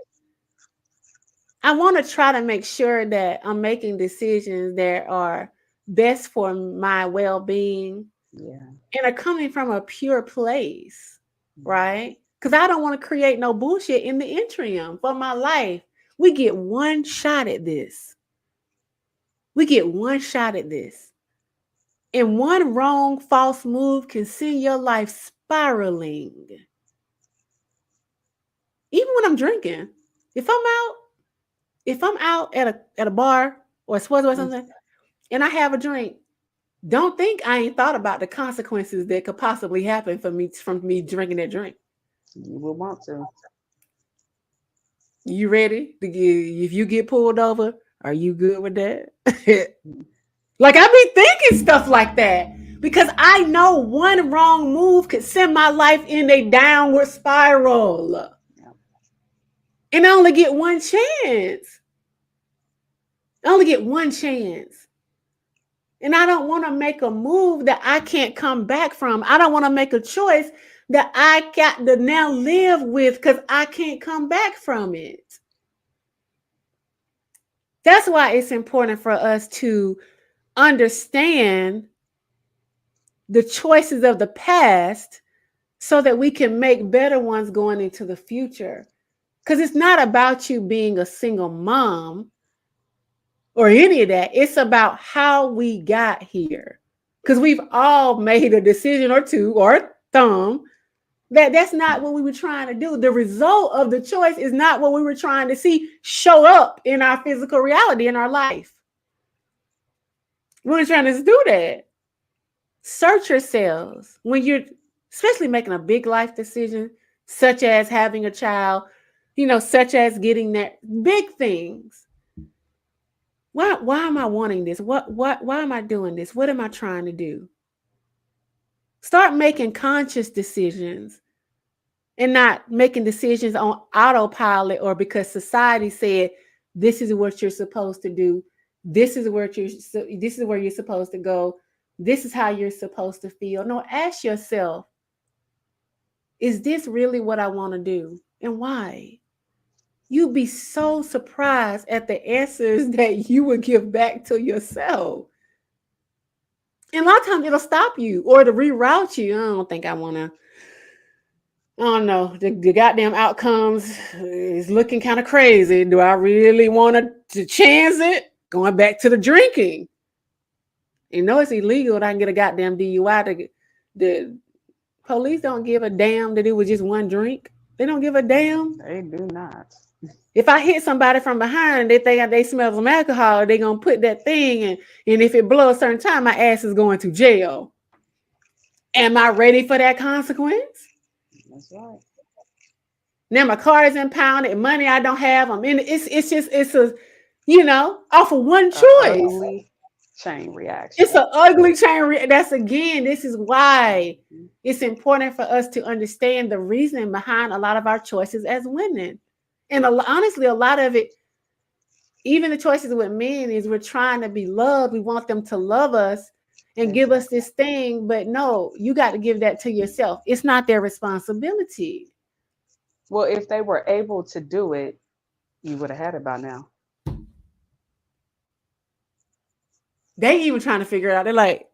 I want to try to make sure that I'm making decisions that are best for my well-being, Yeah. and are coming from a pure place, right? Because I don't want to create no bullshit in the interim for my life. We get one shot at this. We get one shot at this. And one wrong, false move can send your life spiraling. Even when I'm drinking, if I'm out at a bar or a sports or something, and I have a drink, don't think I ain't thought about the consequences that could possibly happen for me from me drinking that drink. You will want to. You ready to get, if you get pulled over, are you good with that? Like I be thinking stuff like that because I know one wrong move could send my life in a downward spiral. Yeah. And I only get one chance. I only get one chance. And I don't want to make a move that I can't come back from. I don't want to make a choice that I got to now live with because I can't come back from it. That's why it's important for us to understand the choices of the past so that we can make better ones going into the future. Because it's not about you being a single mom or any of that. It's about how we got here. Because we've all made a decision or two or thumb that's not what we were trying to do. The result of the choice is not what we were trying to see show up in our physical reality in our life. We weren't trying to do that. Search yourselves when you're especially making a big life decision, such as having a child, such as getting that big things. Why am I wanting this? Why am I doing this? What am I trying to do? Start making conscious decisions and not making decisions on autopilot or because society said this is what you're supposed to do. This is where you're supposed to go. This is how you're supposed to feel. No, ask yourself, is this really what I want to do? And why? You'd be so surprised at the answers that you would give back to yourself. And a lot of times it'll stop you or to reroute you. I don't think I want to. I don't know. The goddamn outcomes is looking kind of crazy. Do I really want to chance it? Going back to the drinking. It's illegal that I can get a goddamn DUI. The police don't give a damn that it was just one drink. They don't give a damn. They do not. If I hit somebody from behind, they think they smell some alcohol, they're going to put that thing in. And if it blows a certain time, my ass is going to jail. Am I ready for that consequence? That's right. Now my car is impounded, money I don't have. I'm in. It's a, off of one choice. Ugly chain reaction. It's an ugly chain reaction. This is why it's important for us to understand the reason behind a lot of our choices as women. And honestly, a lot of it, even the choices with men, is we're trying to be loved. We want them to love us and give us this thing. But no, you got to give that to yourself. It's not their responsibility. Well, if they were able to do it, you would have had it by now. They even trying to figure it out. They're like,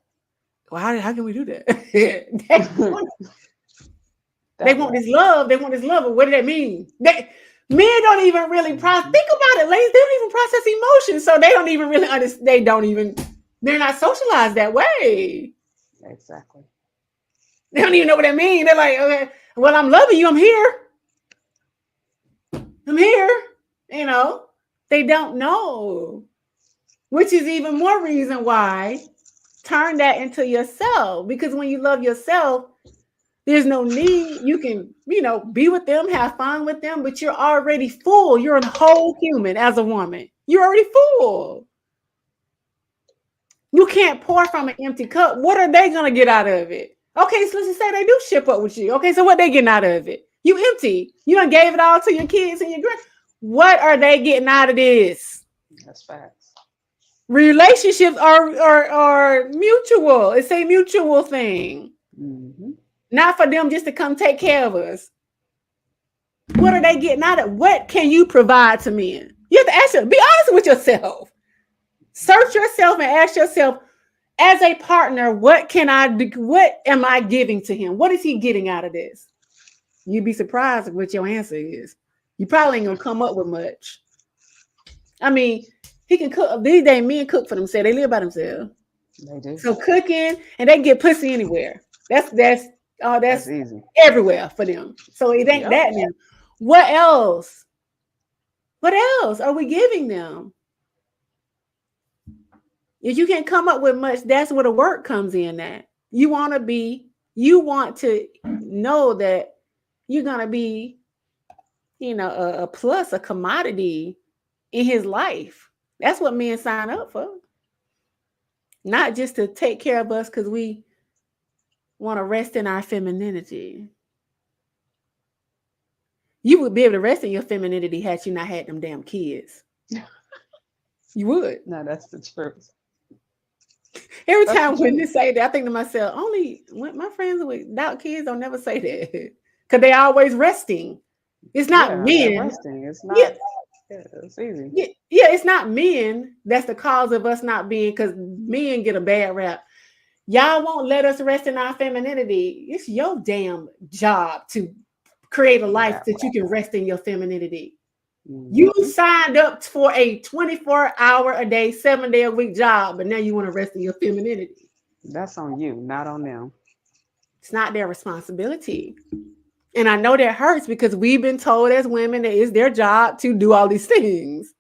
well, how can we do that? They want this love. They want this love. But what does that mean? Men don't even really process. Think about it, ladies. They don't even process emotions. So they don't even really understand. They're not socialized that way. Exactly. They don't even know what that means. They're like, okay, well, I'm loving you. I'm here. They don't know. Which is even more reason why turn that into yourself. Because when you love yourself, there's no need. You can, be with them, have fun with them, but you're already full. You're a whole human as a woman. You're already full. You can't pour from an empty cup. What are they going to get out of it? Okay, so let's just say they do ship up with you. Okay, so what they getting out of it? You empty. You done gave it all to your kids and your grand. What are they getting out of this? That's facts. Relationships are mutual. It's a mutual thing. Mm-hmm. Not for them just to come take care of us. What are they getting out of? What can you provide to men? You have to ask yourself, be honest with yourself. Search yourself and ask yourself, as a partner, what can I do? What am I giving to him? What is he getting out of this? You'd be surprised what your answer is. You probably ain't gonna come up with much. I mean, he can cook. These days, men cook for themselves. They live by themselves. They do. So cooking, and they can get pussy anywhere. That's easy. everywhere for them. So it ain't that now. What else? What else are we giving them? If you can't come up with much, that's where the work comes in at. You want to know that you're going to be, a plus, a commodity in his life. That's what men sign up for. Not just to take care of us because we want to rest in our femininity. You would be able to rest in your femininity had you not had them damn kids. You would. No, that's the truth. Every time when they say that, I think to myself, only when my friends without kids don't never say that. Because they always resting. It's not men. Resting. It's not. Yeah, it's easy. Yeah, it's not men that's the cause of us not being, because men get a bad rap. Y'all won't let us rest in our femininity. It's your damn job to create a life that you can rest in your femininity. Mm-hmm. You signed up for a 24-hour-a-day, 7-day-a-week job, but now you want to rest in your femininity. That's on you, not on them. It's not their responsibility. And I know that hurts because we've been told as women that it's their job to do all these things.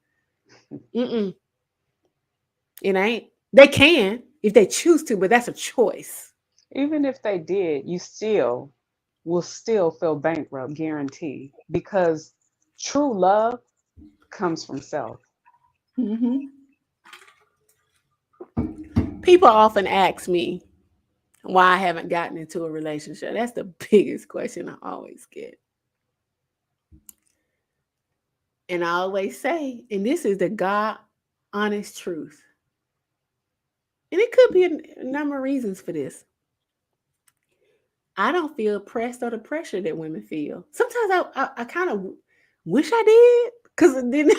It ain't. They can if they choose to, but that's a choice. Even if they did, you will still feel bankrupt, guaranteed, because true love comes from self. Mm-hmm. People often ask me why I haven't gotten into a relationship. That's the biggest question I always get. And I always say, and this is the God honest truth. And it could be a number of reasons for this. I don't feel pressed or the pressure that women feel. Sometimes I kind of wish I did, because then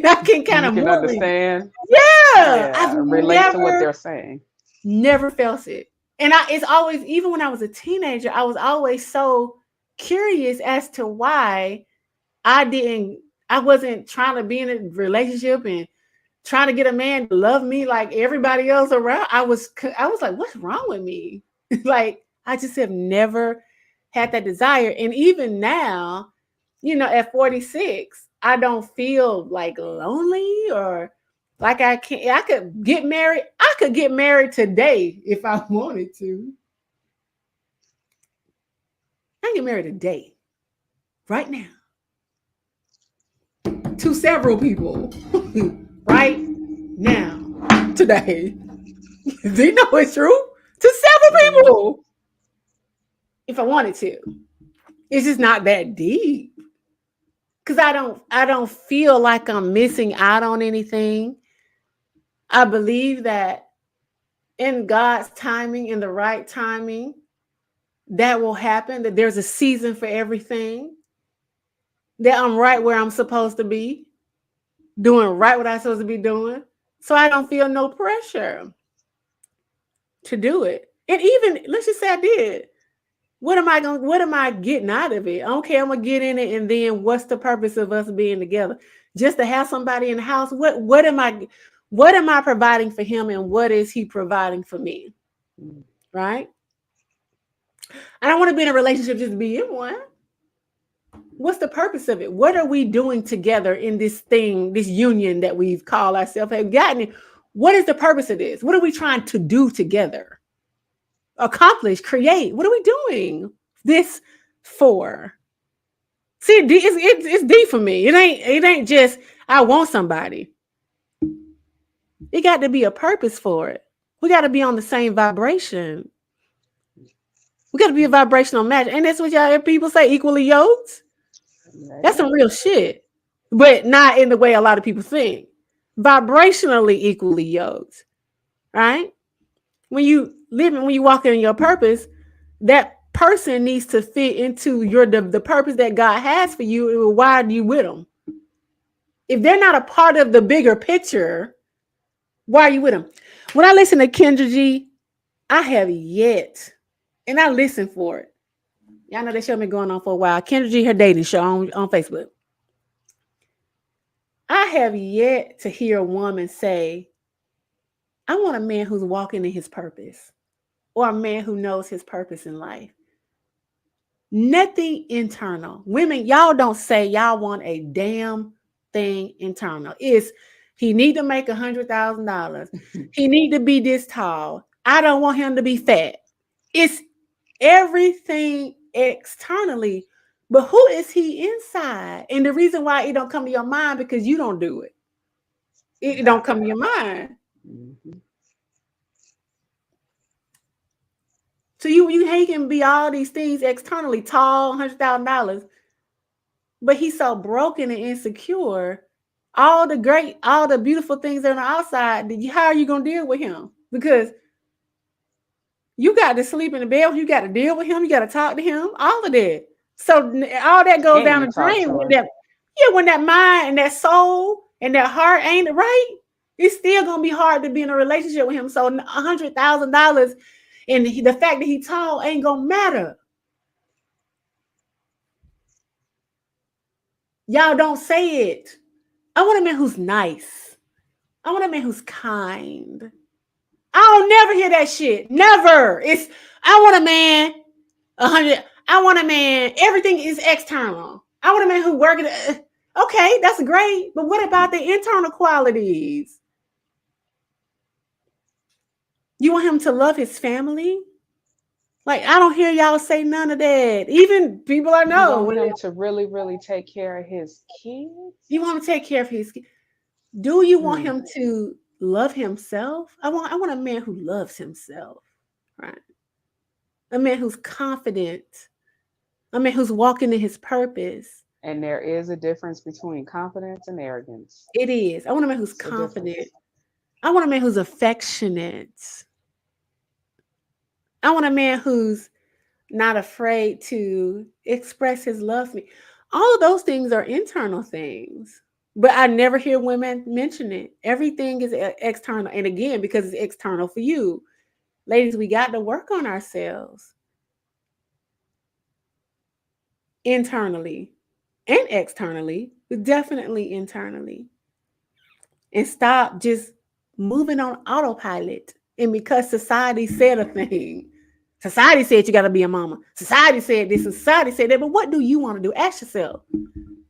I can kind of understand. Yeah, I've relate to what they're saying. Never felt it. And it's always, even when I was a teenager, I was always so curious as to why I wasn't trying to be in a relationship and trying to get a man to love me like everybody else around. I was like, what's wrong with me? Like, I just have never had that desire. And even now, at 46, I don't feel like lonely or like I could get married. I could get married today if I wanted to. I can get married today, right now, to several people, right now, today. Do you know it's true? To several people, if I wanted to. It's just not that deep, because I don't feel like I'm missing out on anything. I believe that in God's timing, in the right timing, that will happen, that there's a season for everything, that I'm right where I'm supposed to be, doing right what I'm supposed to be doing. So I don't feel no pressure to do it. And even, let's just say I did. What am I getting out of it? Okay, I'm going to get in it, and then what's the purpose of us being together? Just to have somebody in the house? What am I providing for him, and what is he providing for me? Right? I don't want to be in a relationship just to be in one. What's the purpose of it? What are we doing together in this thing, this union that we've called ourselves, have gotten it? What is the purpose of this? What are we trying to do together? Accomplish, create? What are we doing this for? See, it's deep for me. It ain't just I want somebody. It got to be a purpose for it. We got to be on the same vibration. We got to be a vibrational match. And that's what y'all hear people say, equally yoked. That's some real shit. But not in the way a lot of people think. Vibrationally equally yoked. Right? When you walk in your purpose, that person needs to fit into the purpose that God has for you. Why are you with them? If they're not a part of the bigger picture, why are you with them? When I listen to Kendra G, I have yet, and I listen for it. Y'all know that show been going on for a while. Kendra G, her dating show on Facebook. I have yet to hear a woman say, I want a man who's walking in his purpose, or a man who knows his purpose in life. Nothing internal. Women, y'all don't say y'all want a damn thing internal. It's he need to make $100,000. He need to be this tall. I don't want him to be fat. It's everything externally, but who is he inside? And the reason why it don't come to your mind because you don't do it. It don't come to your mind. Mm-hmm. So he can be all these things externally, tall, $100,000, but he's so broken and insecure. All the beautiful things that are on the outside. How are you gonna deal with him? Because you got to sleep in the bed. You got to deal with him. You got to talk to him. All of that. So all that goes down the drain when that mind and that soul and that heart ain't right. It's still gonna be hard to be in a relationship with him. So $100,000 and the fact that he's tall ain't gonna matter. Y'all don't say it. I want a man who's nice. I want a man who's kind. I don't never hear that shit. Never. I want a man 100. I want a man. Everything is external. I want a man who working. Okay, that's great. But what about the internal qualities? You want him to love his family? Like, I don't hear y'all say none of that. Even people I know. You want him to really, really take care of his kids? You want him to take care of his kids? Do you want him to love himself? I want a man who loves himself, right? A man who's confident. A man who's walking in his purpose. And there is a difference between confidence and arrogance. It is. I want a man who's confident. I want a man who's affectionate. I want a man who's not afraid to express his love for me. All of those things are internal things, but I never hear women mention it. Everything is external. And again, because it's external for you. Ladies, we got to work on ourselves. Internally and externally, but definitely internally. And stop just moving on autopilot. And because society said a thing, society said you got to be a mama. Society said this and society said that. But what do you want to do? Ask yourself,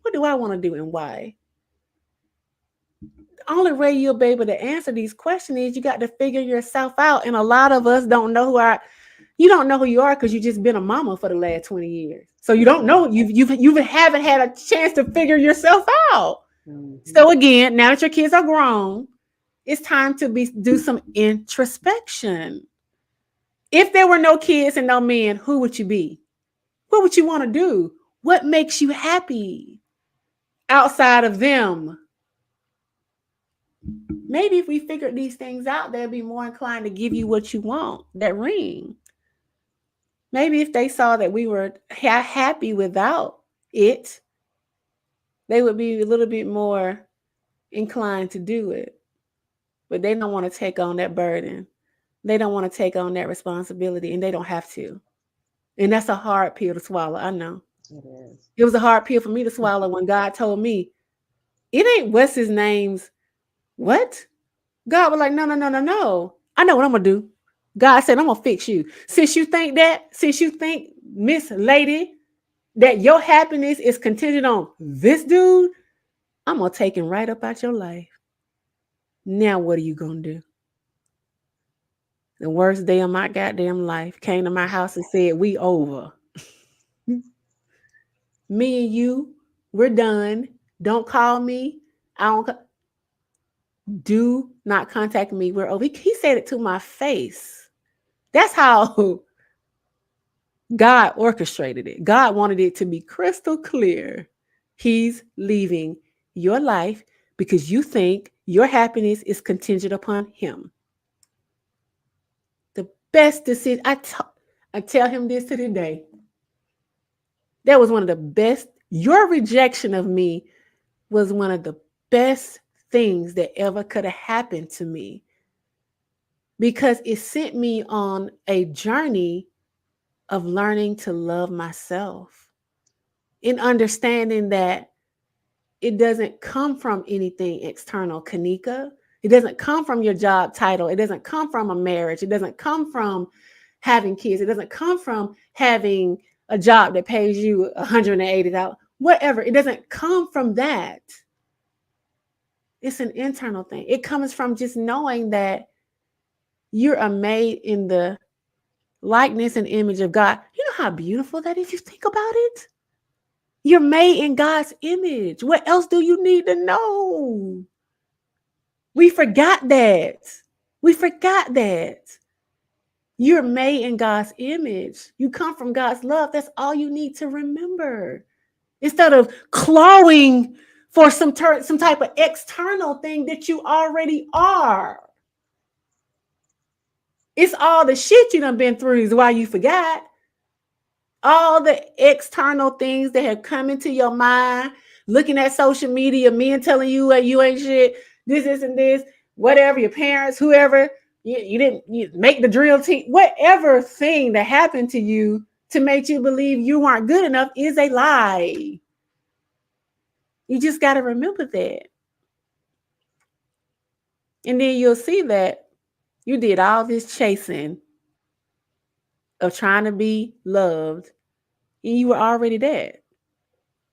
what do I want to do and why? The only way you'll be able to answer these questions is you got to figure yourself out. And a lot of us don't know you don't know who you are because you've just been a mama for the last 20 years. So you don't know, you haven't had a chance to figure yourself out. Mm-hmm. So again, now that your kids are grown, it's time to do some introspection. If there were no kids and no men, who would you be? What would you want to do? What makes you happy outside of them? Maybe if we figured these things out, they'd be more inclined to give you what you want, that ring. Maybe if they saw that we were happy without it, they would be a little bit more inclined to do it. But they don't want to take on that burden. They don't want to take on that responsibility, and they don't have to. And that's a hard pill to swallow. I know. It is. It was a hard pill for me to swallow when God told me, it ain't what's his name's. What? God was like, no. I know what I'm going to do. God said, I'm going to fix you. Since you think, Miss Lady, that your happiness is contingent on this dude, I'm going to take him right up out your life. Now, what are you going to do? The worst day of my goddamn life came to my house and said, we over. Me and you, we're done. Don't call me. Do not contact me. We're over. He said it to my face. That's how God orchestrated it. God wanted it to be crystal clear. He's leaving your life because you think your happiness is contingent upon him. The best decision. I tell him this to the day. That was one of the best. Your rejection of me was one of the best things that ever could have happened to me. because it sent me on a journey of learning to love myself and understanding that it doesn't come from anything external, Kanika. It doesn't come from your job title. It doesn't come from a marriage. It doesn't come from having kids. It doesn't come from having a job that pays you $180. Whatever. It doesn't come from that. It's an internal thing. It comes from just knowing that you're a made in the likeness and image of God. You know how beautiful that is? You think about it. You're made in God's image. What else do you need to know? We forgot that. We forgot that. You're made in God's image. You come from God's love. That's all you need to remember. Instead of clawing for some type of external thing that you already are. It's all the shit you done been through is why you forgot. All the external things that have come into your mind, looking at social media, men telling you you ain't shit, this, and this, whatever, your parents, whoever, you make the drill team, whatever thing that happened to you to make you believe you weren't good enough is a lie. You just got to remember that. And then you'll see that you did all this chasing of trying to be loved, and you were already dead.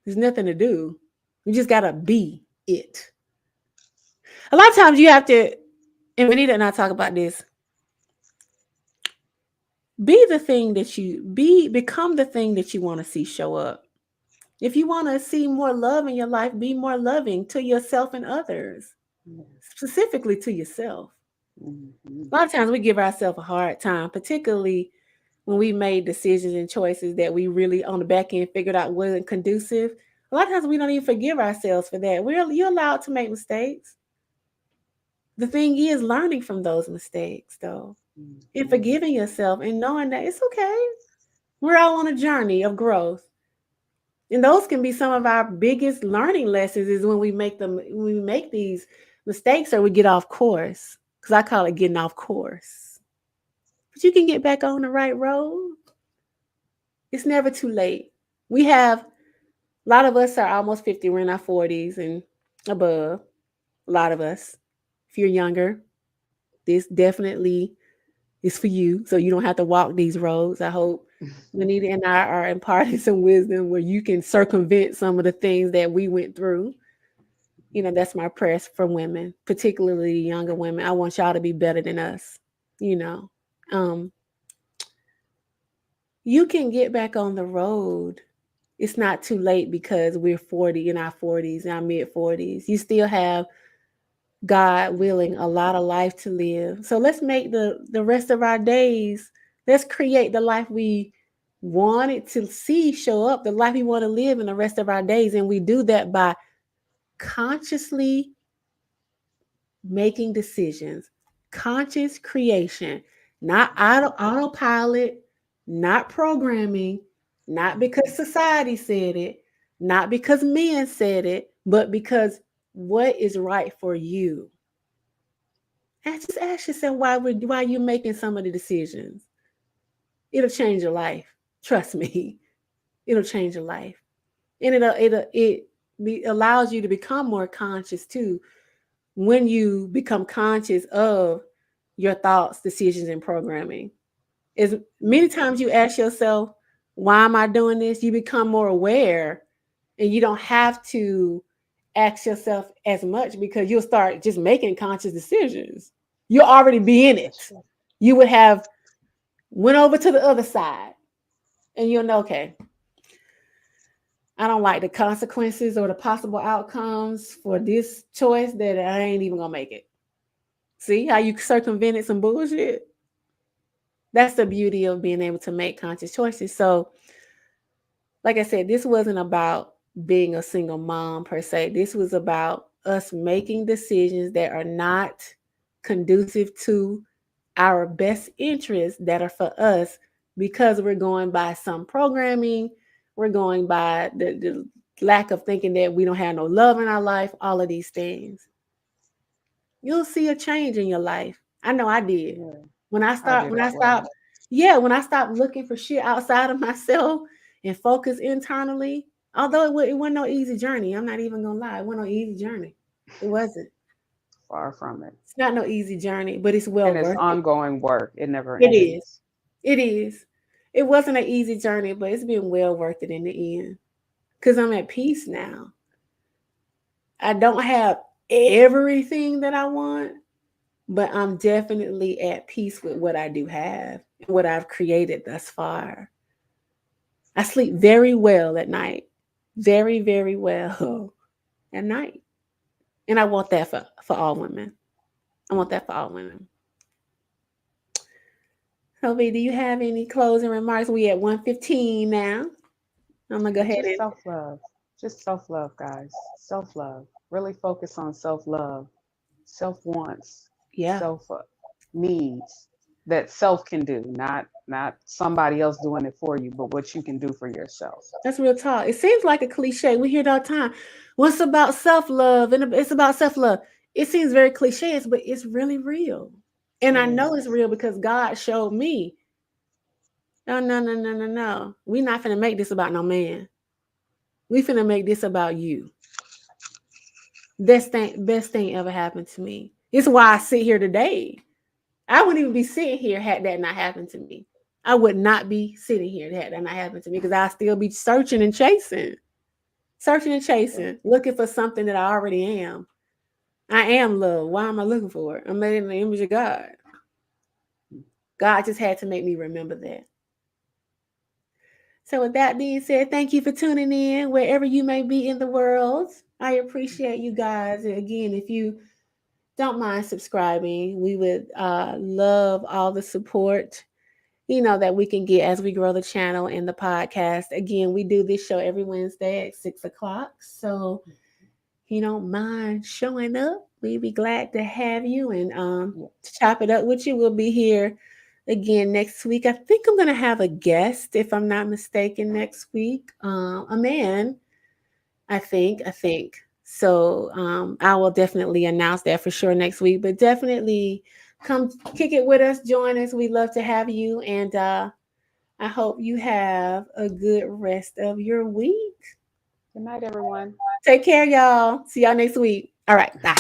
There's nothing to do. You just got to be it. A lot of times you have to, and Vanita and I talk about this, be the thing that you become the thing that you want to see show up. If you want to see more love in your life, be more loving to yourself and others, specifically to yourself. Mm-hmm. A lot of times we give ourselves a hard time, particularly when we made decisions and choices that we really on the back end figured out wasn't conducive. A lot of times we don't even forgive ourselves for that. You're allowed to make mistakes. The thing is learning from those mistakes, though, and forgiving yourself and knowing that it's okay. We're all on a journey of growth. And those can be some of our biggest learning lessons is when we make these mistakes or we get off course. Because I call it getting off course. But you can get back on the right road. It's never too late. We have, a lot of us are almost 50. We're in our 40s and above. A lot of us. If you're younger, this definitely is for you. So you don't have to walk these roads. I hope Vanita and I are imparting some wisdom where you can circumvent some of the things that we went through. You know, that's my prayer for women, particularly younger women. I want y'all to be better than us. You know, you can get back on the road. It's not too late because we're 40 in our 40s, in our mid 40s. You still have, God willing, a lot of life to live. So let's make the rest of our days, let's create the life we wanted to see show up, the life we want to live in the rest of our days. And we do that by consciously making decisions, conscious creation, not autopilot, not programming, not because society said it, not because men said it, but because what is right for you. And just ask yourself why you're making some of the decisions. It'll change your life. Trust me, it'll change your life, and it allows you to become more conscious too. When you become conscious of your thoughts, decisions, and programming, as many times you ask yourself, "Why am I doing this?" You become more aware, and you don't have to ask yourself as much because you'll start just making conscious decisions. You'll already be in it. You would have went over to the other side and you'll know, okay, I don't like the consequences or the possible outcomes for this choice that I ain't even gonna make it. See how you circumvented some bullshit? That's the beauty of being able to make conscious choices. So, like I said, this wasn't about being a single mom per se. This was about us making decisions that are not conducive to our best interests that are for us because we're going by some programming, we're going by the lack of thinking that we don't have no love in our life, all of these things. You'll see a change in your life. I know I did. Yeah, When I I start, did when as I well. stopped, yeah, when I stopped looking for shit outside of myself and focus internally, although it wasn't no easy journey. I'm not even gonna lie, it wasn't no easy journey. It wasn't. Far from it. It's not no easy journey, but it's well And it's worth it. ongoing work. It never It is. ends. It is. It wasn't an easy journey, but it's been well worth it in the end. Because I'm at peace now. I don't have everything that I want, but I'm definitely at peace with what I do have and what I've created thus far. I sleep very well at night. Very, very well at night. And I want that for all women. I want that for all women. So, V, do you have any closing remarks? We at 1:15 now. I'm gonna go ahead Just and self love. Just self love, guys. Self love. Really focus on self love, self wants, yeah. self needs that self can do, not somebody else doing it for you, but what you can do for yourself. That's real talk. It seems like a cliche. We hear it all the time. What's about self love? And it's about self love. It seems very cliche, but it's really real. And I It know it's is. real because God showed me. No, no, no, no, no, no. We're not finna make this about no man. We finna make this about you. Best thing ever happened to me. It's why I sit here today. I wouldn't even be sitting here had that not happened to me. I would not be sitting here had that not happened to me because I'd still be searching and chasing, looking for something that I already am. I am love. Why am I looking for it? I'm made in the image of God. God just had to make me remember that. So, with that being said, thank you for tuning in wherever you may be in the world. I appreciate you guys. And again, if you don't mind subscribing, we would love all the support that we can get as we grow the channel and the podcast. Again, we do this show every Wednesday at 6:00. So if you don't mind showing up, we'd be glad to have you and to chop it up with you. We'll be here again next week. I think I'm gonna have a guest, if I'm not mistaken, next week. A man, I think. So I will definitely announce that for sure next week. But definitely come kick it with us, join us. We'd love to have you. And I hope you have a good rest of your week. Good night, everyone. Take care, y'all. See y'all next week. All right. Bye.